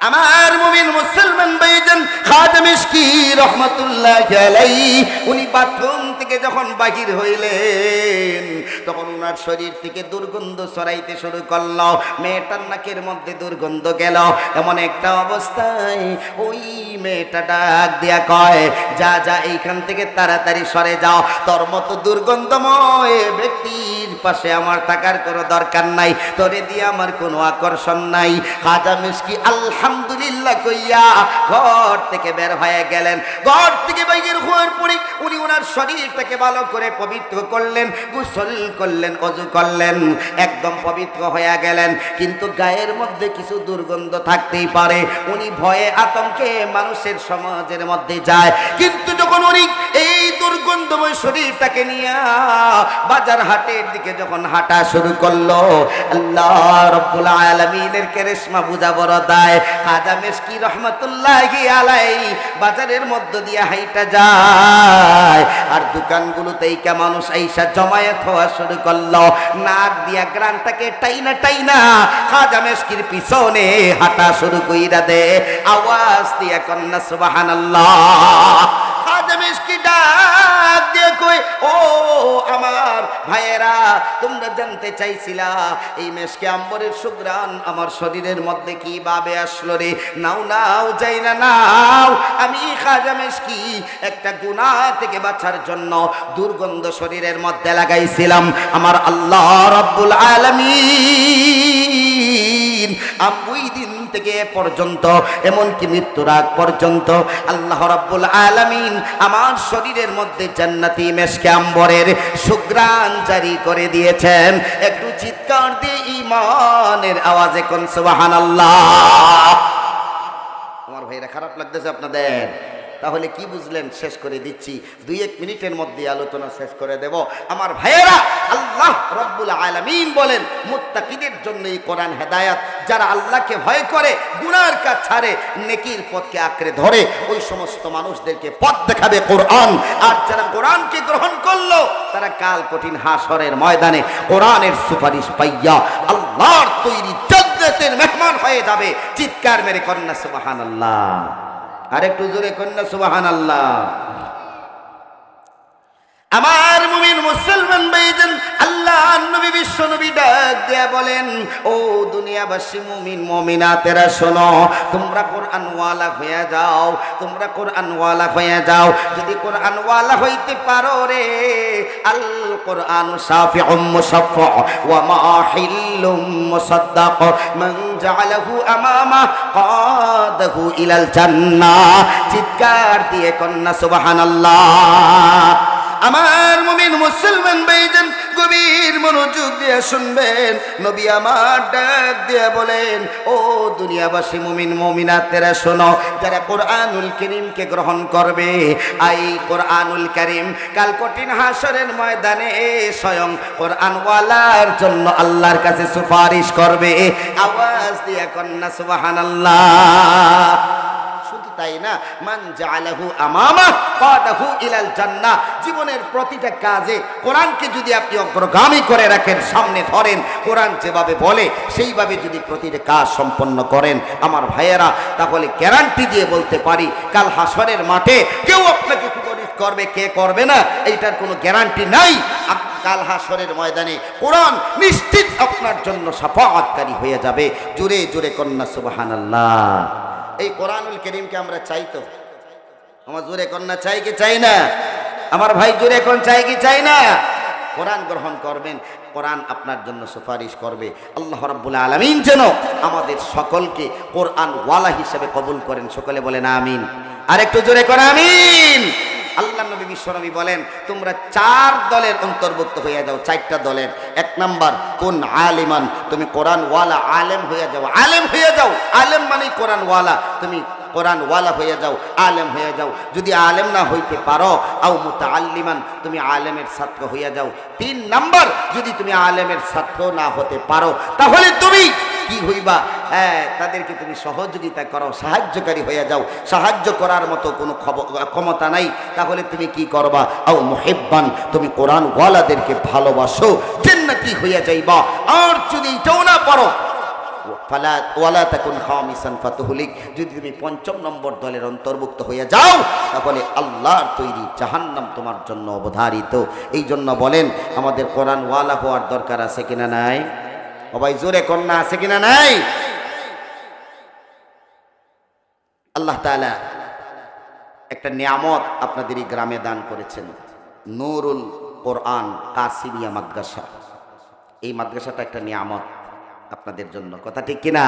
আমার মুমিন মুসলমান ভাইজান, খাজা মিশকি রহমাতুল্লাহি আলাইহি উনি বাথরুম থেকে যখন বাহির হইলেন তখন ওনার শরীর থেকে দুর্গন্ধ ছড়াইতে শুরু করলো। মেয়েটার নাকের মধ্যে দুর্গন্ধ গেল। এমন একটা অবস্থায় ওই মেয়েটা ডাক দিয়া কয়, যা যা এইখান থেকে তাড়াতাড়ি সরে যাও, তোর মতো দুর্গন্ধময় ব্যক্তির পাশে আমার থাকার কোনো দরকার নাই, তোরে দিয়ে আমার কোনো আকর্ষণ নাই। খাজা মিশকি আলহামদুলিল্লাহ কইয়া ঘর থেকে বের হয়ে গেলেন। ঘর থেকে বাইরে হওয়ার পরে উনি ওনার শরীরটাকে ভালো করে পবিত্র করলেন, গোসল করলেন, ওযু করলেন, একদম পবিত্র হয়ে গেলেন। কিন্তু গায়ের মধ্যে কিছু দুর্গন্ধ থাকতেই পারে। উনি ভয়ে আতঙ্কে মানুষের সমাজের মধ্যে যায়। কিন্তু যখন উনি এই দুর্গন্ধময় শরীরটাকে নিয়ে বাজার হাটের দিকে যখন হাঁটা শুরু করলো, আল্লাহ রাব্বুল আলামিনের কারিশমা বুঝা বড় দায়। খাজা মিশকি রহমাতুল্লাহি আলাইহি বাজারের মধ্য দিয়ে হাইটা যায় আর দোকানগুলোতেই কে মানুষ আইসা জমায়েত হওয়া শুরু করলো। নাক দিয়া গ্রানটাকে টাইনা টাইনা খাজা মিশকির পিছনে হাঁটা শুরু কইরা দে। আওয়াজ দিয়া কন্না সুবহানাল্লাহ। খাজা মিশকি ডাক দিয়ে কই, ও আমার ভাইয়েরা, তোমরা জানতে চাইছিলা এই মেশকে আম্বরের সুঘ্রাণ আমার শরীরের মধ্যে কিভাবে আসলো রে? নাও নাও, যাই না নাও। আমি খাজা মিশকি একটা গুনাহ থেকে বাঁচার জন্য দুর্গন্ধ শরীরের মধ্যে লাগাইছিলাম। আমার আল্লাহ রাব্বুল আলামিন ওই দিন থেকে পর্যন্ত এমনকি মৃত্যুর আগ পর্যন্ত আল্লাহ রাব্বুল আলামিন আমার শরীরের মধ্যে জান্নাতি মেশকে আম্বরের সুঘ্রাণ জারি করে দিয়েছেন। একটু চিৎকার দিয়ে ঈমানের আওয়াজে কোন সুবহানাল্লাহ। আমার ভাইরা, খারাপ লাগতেছে আপনাদের? তাহলে কি বুঝলেন? শেষ করে দিচ্ছি, 2-1 মিনিটের মধ্যে আলোচনা শেষ করে দেব। আমার ভাইয়েরা, আল্লাহ রাব্বুল আলামিন বলেন মুত্তাকিদের জন্য এই কোরআন হেদায়েত। যারা আল্লাহকে ভয় করে, গুনার কাজ ছাড়ে, নেকির পথকে আঁকড়ে ধরে, ওই সমস্ত মানুষদেরকে পথ দেখাবে কোরআন। আর যারা কোরআনকে গ্রহণ করলো তারা কাল কঠিন হাসরের ময়দানে কোরআনের সুপারিশ পাইয়া আল্লাহর তৈরি জান্নাতের মেহমান হয়ে যাবে। চিৎকার মেরে কন্যা সুবহানাল্লাহ। আরেকটু জোরে কন্যা সুবহানাল্লাহ। আমার মুমিন মুসলমান ভাইজান, আল্লাহ নবী বিশ্ব নবী ডাক দেয়া বলেন, ও দুনিয়াবাসী মুমিন মুমিনাতেরা শোনো, তোমরা কোরআন ওয়ালা হয়ে যাও, তোমরা কোরআন ওয়ালা হয়ে যাও। যদি কোরআন ওয়ালা হইতে পারো রে, আল কোরআন শাফিউম মুশাফফা ওয়া মাহিল্লুম মুসাদ্দাক, মান জাআলাহু আমামা কাদাহু ইলাল জান্নাহ। চিৎকার দিয়ে কন্যা সুবহানাল্লাহ। আমার মুমিন মুসলমান ভাইজান, গভীর মনোযোগ দিয়ে শুনবেন। নবী আমার ডাক দিয়ে বলেন, ও দুনিয়াবাসী মুমিন মুমিনাতেরা শোনো, যারা কোরআনুল কারীমকে গ্রহণ করবে, এই কোরআনুল কারীম কাল কঠিন হাসরের ময়দানে স্বয়ং কোরআনওয়ালার জন্য আল্লাহর কাছে সুপারিশ করবে। আওয়াজ দিয়ে কন্যা সুবহানাল্লাহ। শুধু তাই না, মান জাআলাহু আমামা ফাদাহু ইলাল জান্নাহ। জীবনের প্রতিটা কাজে কোরআনকে যদি আপনি অগ্রগামী করে রাখেন, সামনে ধরেন, কোরআন যেভাবে বলে সেইভাবে যদি প্রতিটা কাজ সম্পন্ন করেন আমার ভাইয়েরা, তাহলে গ্যারান্টি দিয়ে বলতে পারি কাল হাসরের মাঠে কেউ আপনাকে সুপারিশ করবে, কে করবে না এইটার কোনো গ্যারান্টি নাই। কাল হাসরের ময়দানে কোরআন নিশ্চিত আপনার জন্য শাফাআতকারী হয়ে যাবে। জোরে জোরে কন্যা সুবহানাল্লাহ। এই কোরআনুল কারীমকে আমরা চাই তো? আমার জোরে কন্যা চাই কি চাই না? আমার ভাই জোরে কোন চাই কি চাই না? কোরআন গ্রহণ করবেন, কোরআন আপনার জন্য সুপারিশ করবে। আল্লাহ রাব্বুল আলামিন যেন আমাদের সকলকে কোরআন ওয়ালা হিসেবে কবুল করেন। সকলে বলেন আমিন। আর একটু জোরে করে আমিন। আল্লাহ নবী বিশ্বনবী বলেন, তোমরা 4 দলের অন্তর্ভুক্ত হয়ে যাও, 4টা দলের। 1 নাম্বার, কোন আলিমান, তুমি কোরআন ওয়ালা আলেম হয়ে যাও। আলেম হয়ে যাও, আলেম মানে কোরআন ওয়ালা। তুমি কোরআন ওয়ালা হয়ে যাও, আলেম হয়ে যাও। যদি আলেম না হইতে পারো, আও মুতাআল্লিমান, তুমি আলেমের ছাত্র হয়ে যাও। 3 নাম্বার, যদি তুমি আলেমের ছাত্র না হতে পারো, তাহলে তুমি কি হইবা? তাদেরকে তুমি সহযোগিতা করো, সাহায্যকারী হয়ে যাও। সাহায্য করার মতো কোনো ক্ষমতা নাই, তাহলে তুমি কি করবা? আও মুহিব্বান, তুমি কোরআন ওয়ালাদেরকে ভালোবাসো, জান্নাতি হয়ে যাইবা। আর যদি এটাও না পারো, ওয়ালা তাকুন খামিসান ফাতুহলিক, যদি তুমি 5ম নম্বর দলের অন্তর্ভুক্ত হয়ে যাও, তাহলে আল্লাহর তৈরি জাহান্নাম তোমার জন্য অবধারিত। এই জন্য বলেন, আমাদের কোরআন ওয়ালা হওয়ার দরকার আছে কিনা নাই? সবাই জোরে কন্যা আছে কিনা নাই? আল্লাহ তাআলা একটা নিয়ামত আপনাদের এই গ্রামে দান করেছেন, নূরুল কোরআন কাসিমিয়া মাদ্রাসা। এই মাদ্রাসাটা একটা নিয়ামত আপনাদের জন্য, কথা ঠিক কিনা?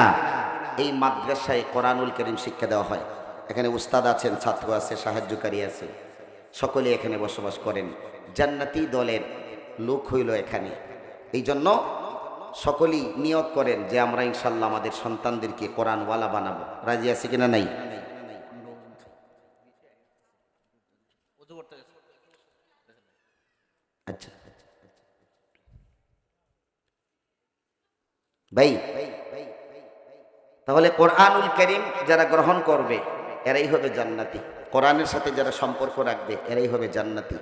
এই মাদ্রাসায় কোরআনুল কারীম শিক্ষা দেওয়া হয়। এখানে উস্তাদ আছেন, ছাত্র আছে, সাহায্যকারী আছে, সকলে এখানে বসবাস করেন। জান্নাতি দলের লোক হইল এখানে। এই জন্য সকলেই নিয়ত করেন যে আমরা ইনশাল্লাহ আমাদের সন্তানদেরকে কোরআনওয়ালা বানাবো। রাজি আছে কিনা নাই? আচ্ছা ভাই, তাহলে কোরআনুল কারীম যারা গ্রহণ করবে এরাই হবে জান্নাতি। কোরআনের সাথে যারা সম্পর্ক রাখবে এরাই হবে জান্নাতি।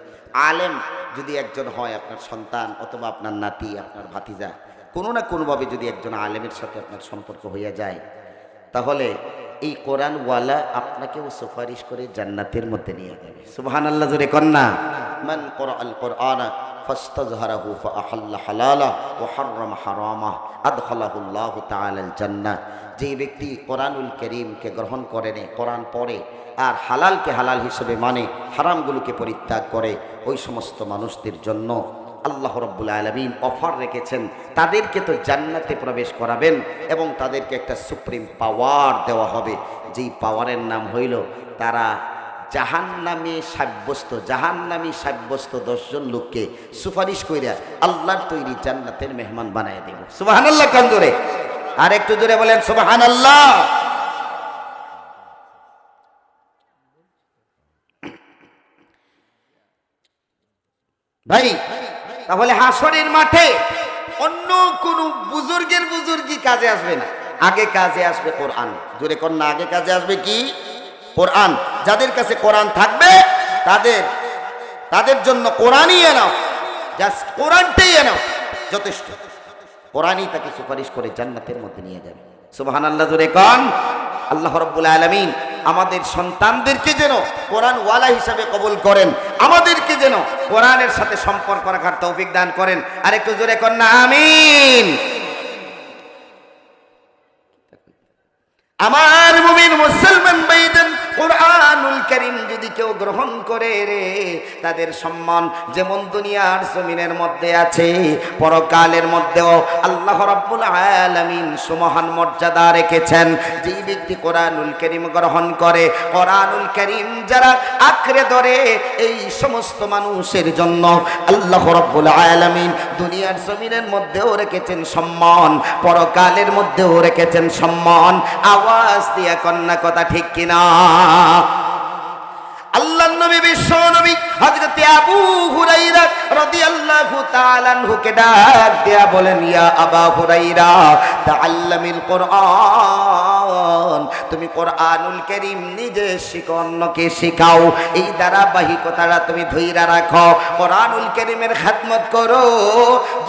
আলেম যদি একজন হয়, আপনার সন্তান অথবা আপনার নাতি, আপনার ভাতিজা, কোনো না কোনোভাবে যদি একজন আলেমের সাথে আপনার সম্পর্ক হইয়া যায়, তাহলে এই কোরআনওয়ালা আপনাকেও সুপারিশ করে জান্নাতের মধ্যে নিয়ে যাবে। সুবহানাল্লাহ জোরে কন্যা। মান ক্বরাআল কোরআনা ফাস্তাযহারাহু ফাআহাল্লা হালালা ওয়া হাররামা হারামা আদখালাহুল্লাহু তাআলাল জান্নাহ। যে ব্যক্তি কোরআনুল কারীমকে গ্রহণ করে নেয়, কোরআন পড়ে আর হালালকে হালাল হিসেবে মানে, হারামগুলোকে পরিত্যাগ করে, ওই সমস্ত মানুষদের জন্য আল্লাহ রাব্বুল আলামিন অফার রেখেছেন। তাদেরকে তো জান্নাতে প্রবেশ করাবেন এবং তাদেরকে একটা সুপ্রিম পাওয়ার দেওয়া হবে, যেই পাওয়ারের নাম হইল তারা জাহান্নামী সাব্যস্ত 10 জন লোককে সুপারিশ কইরা আল্লাহর তৈরি জান্নাতের মেহমান বানায় দেব। সুবহানাল্লাহ কান জোরে, আর একটু জোরে বলেন সুবহানাল্লাহ। ভাই, তাহলে হাসরের মাঠে অন্য কোন বুজুর্গের বুজুর্গি কাজে আসবে না, আগে কাজে আসবে কোরআন। জোরে কন্যা, আগে কাজে আসবে কি? কোরআন। যাদের কাছে কোরআন থাকবে তাদের জন্য কোরআনই এনাও, জাস্ট কোরআনটাই এনাও, যথেষ্ট। কোরআনই তাকে সুপারিশ করে জান্নাতের মধ্যে নিয়ে যাবে। সুবহানাল্লাহ জোরে কোন। আল্লাহ রাব্বুল আলামিন আমাদের সন্তানদেরকে যেন কোরআন ওয়ালা হিসাবে কবুল করেন, আমাদেরকে যেন কোরআনের সাথে সম্পর্ক রাখার তৌফিক দান করেন। আর একটু জোরে কর না আমিন। আমার মুমিন মুসলমান ভাইদের কোরআনুল কারীম যদি কেউ গ্রহণ করে রে, তাদের সম্মান যেমন দুনিয়ার জমিনের মধ্যে আছে, পরকালের মধ্যেও আল্লাহ রাব্বুল আলামিন সুমহান মর্যাদা রেখেছেন। যেই ব্যক্তি কোরআনুল কারীম গ্রহণ করে, কোরআনুল কারীম যারা আঁকড়ে ধরে, এই সমস্ত মানুষের জন্য আল্লাহ রাব্বুল আলামিন দুনিয়ার জমিনের মধ্যেও রেখেছেন সম্মান, পরকালের মধ্যেও রেখেছেন সম্মান। আওয়াজ দিয়া কন্যা কথা ঠিক কিনা? আল্লাহর নবী বিশ্ব নবী হযরত আবু হুরায়রা রাদিয়াল্লাহু তাআলা আনহুকে ডাক দেয়া বলেন, ইয়া আবা হুরায়রা তাআল্লামিল কোরআন, তুমি কোরআনুল কারীম নিজে শিখো, অন্যকে শিখাও। এই ধারাবাহিকতাটা তুমি ধইরা রাখো, কোরআনুল কারীমের খেদমত করো।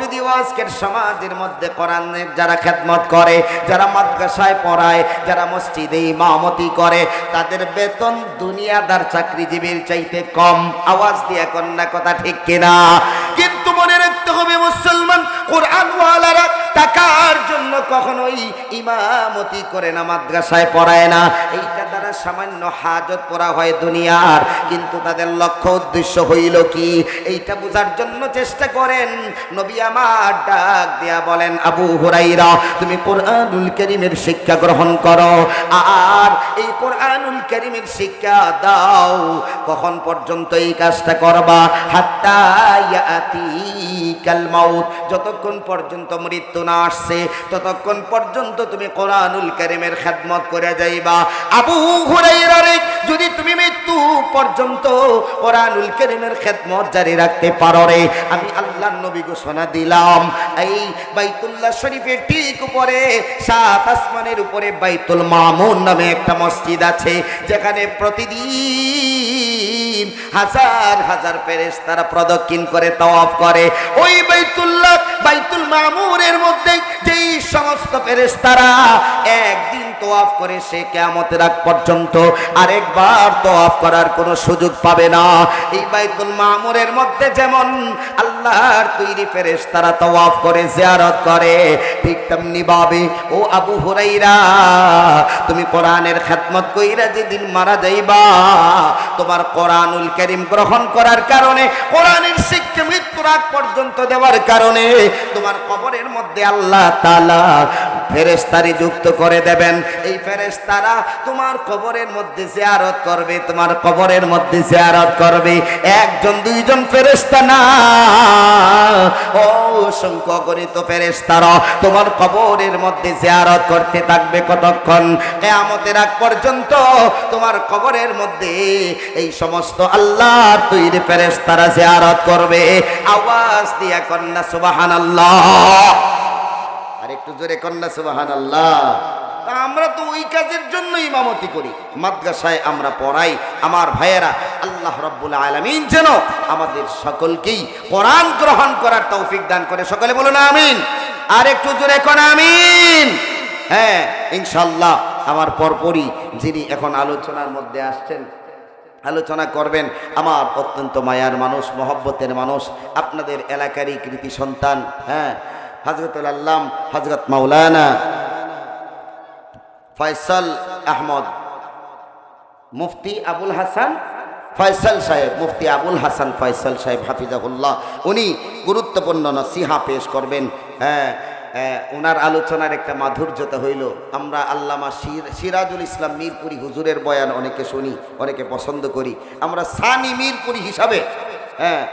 যদি আজকের সমাজের মধ্যে কোরআনের যারা খেদমত করে, যারা মাদ্রাসায় পড়ায়, যারা মসজিদে ইমামতি করে, তাদের বেতন দুনিয়াদার চাকরিজীবীর চাইতে কম। আওয়াজ দিয়ে কন্যা কথা ঠিক কিনা? কিন্তু মনে রাখতে হবে মুসলমান, কোরআনওয়ালারা টাকার জন্য কখনোই ইমামতি করে না, মাদ্রাসায় পড়ায় না। এইটা দ্বারা সামান্য হাজত পড়া হয় দুনিয়ার, কিন্তু তাদের লক্ষ্য উদ্দেশ্য হইল কি, এইটা বোঝার জন্য চেষ্টা করেন। নবী আমার ডাক দিয়া বলেন, আবু হুরায়রা তুমি কোরআনুল কারীমের শিক্ষা গ্রহণ করো, আর এই কোরআনুল কারীমের শিক্ষা দাও। কখন পর্যন্ত এই কাজটা করবা? হাত্তা ইয়াতিকাল মাউত, যতক্ষণ পর্যন্ত মৃত্যু না আসছে ততক্ষণ পর্যন্ত তুমি কোরআনুল কারীমের খেদমত করে যাইবা। আবু হুরায়রা রে, যদি তুমি মৃত্যু পর্যন্ত কোরআনুল কারীমের খেদমত জারি রাখতে পারো রে, আমি আল্লাহর নবী ঘোষণা দিলাম, এই বাইতুল্লাহ শরীফের ঠিক উপরে, সাত আসমানের উপরে বাইতুল মামুন নামে একটা মসজিদ আছে, যেখানে প্রতিদিন হাজার হাজার ফেরেশতারা প্রদক্ষিণ করে, তাওয়াফ করে। ওই বাইতুল মামুনের মধ্যে যেই সমস্ত ফেরেশতারা একদিন তাওয়াফ করে, সে কিয়ামতের আগ পর্যন্ত আরেকবার তাওয়াফ করার কোনো সুযোগ পাবে না। এই বাইতুল মামুরের মধ্যে যেমন আল্লাহর তৈরি ফেরেশতারা তাওয়াফ করে, জিয়ারত করে, ঠিক তেমনি ভাবে ও আবু হুরায়রা, তুমি কোরআনের খেদমত কইরা যেদিন মারা যাইবা, তোমার কোরআনুল কারীম গ্রহণ করার কারণে, কোরআনের শিক্ষা মৃত্যুর আগ পর্যন্ত দেওয়ার কারণে তোমার কবরের মধ্যে আল্লাহ তাআলা ফেরেশতারি যুক্ত করে দেবেন। এই ফেরেশতারা তোমার কবরের মধ্যে জিয়ারত করবে, তোমার কবরের মধ্যে জিয়ারত করবে। একজন দুইজন ফেরেশতা না, অসংখ্য গণিত ফেরেশতারা তোমার কবরের মধ্যে জিয়ারত করতে থাকবে। কতক্ষণ? কিয়ামতের আগ পর্যন্ত তোমার কবরের মধ্যে এই সমস্ত আল্লাহর তৈরি ফেরেশতারা জিয়ারত করবে। আওয়াজ দিয়া কন্যা সুবহানাল্লাহ, আর একটু জোরে কন্যা সুবহানাল্লাহ। আমরা তো ওই কাজের জন্য ইমামতি করি, মাদ্রাসায় আমরা পড়াই। আমার ভাইয়েরা, আল্লাহ রাব্বুল আলামিন যেন আমাদের সকলকেই কোরআন গ্রহণ করার তৌফিক দান করে। সকলে বলুন আমিন। আর একটু জোরে কোন আমিন। হ্যাঁ, ইনশাআল্লাহ আমার পরপরই যিনি এখন আলোচনার মধ্যে আসছেন, আলোচনা করবেন, আমার অত্যন্ত মায়ার মানুষ, মহব্বতের মানুষ, আপনাদের এলাকারই কৃতি সন্তান, হ্যাঁ, হযরতুল আল্লাম হযরত মাওলানা ফয়সাল আহমদ মুফতি আবুল হাসান ফয়সাল সাহেব, মুফতি আবুল হাসান ফয়সাল সাহেব হাফিজাহুল্লাহ, উনি গুরুত্বপূর্ণ নসিহা পেশ করবেন। হ্যাঁ, ওনার আলোচনার একটা মাধুর্যতা হইল, আমরা আল্লামা সিরাজুল ইসলাম মিরপুরি হুজুরের বয়ান অনেকে শুনি, অনেকে পছন্দ করি। আমরা সানি মিরপুরি হিসাবে, হ্যাঁ,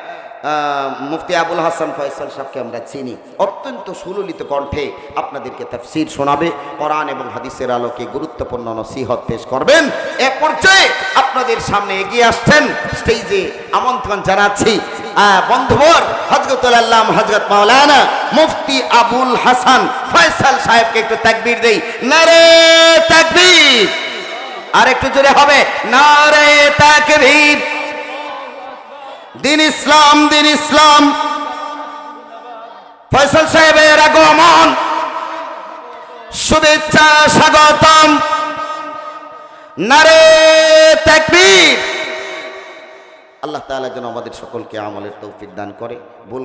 মুফতি আবুল হাসান ফয়সাল সাহেবকে আমরা চিনি। অত্যন্ত সুললিত কণ্ঠে আপনাদেরকে তাফসীর শোনাবে, কোরআন এবং হাদিসের আলোকে গুরুত্বপূর্ণ নসিহত পেশ করবেন। এক পর্যায়ে আপনাদের সামনে এগিয়ে আসছেন, স্টেজে আমন্ত্রণ জানাচ্ছি বন্ধুবর হযরতুল আল্লাম হযরত মাওলানা মুফতি আবুল হাসান ফয়সাল সাহেবকে একটু তাকবীর দেই। নারে তাকবীর! আর একটু জোরে হবে, নারে তাকবীর! দিন ইসলাম, দিন ইসলাম। ফয়সাল সাহেবের আগমন, শুভেচ্ছা, স্বাগতম। নারে তাকবীর! আল্লাহ তাআলা যেন আমাদের সকলকে আমলের তৌফিক দান করে। ভুল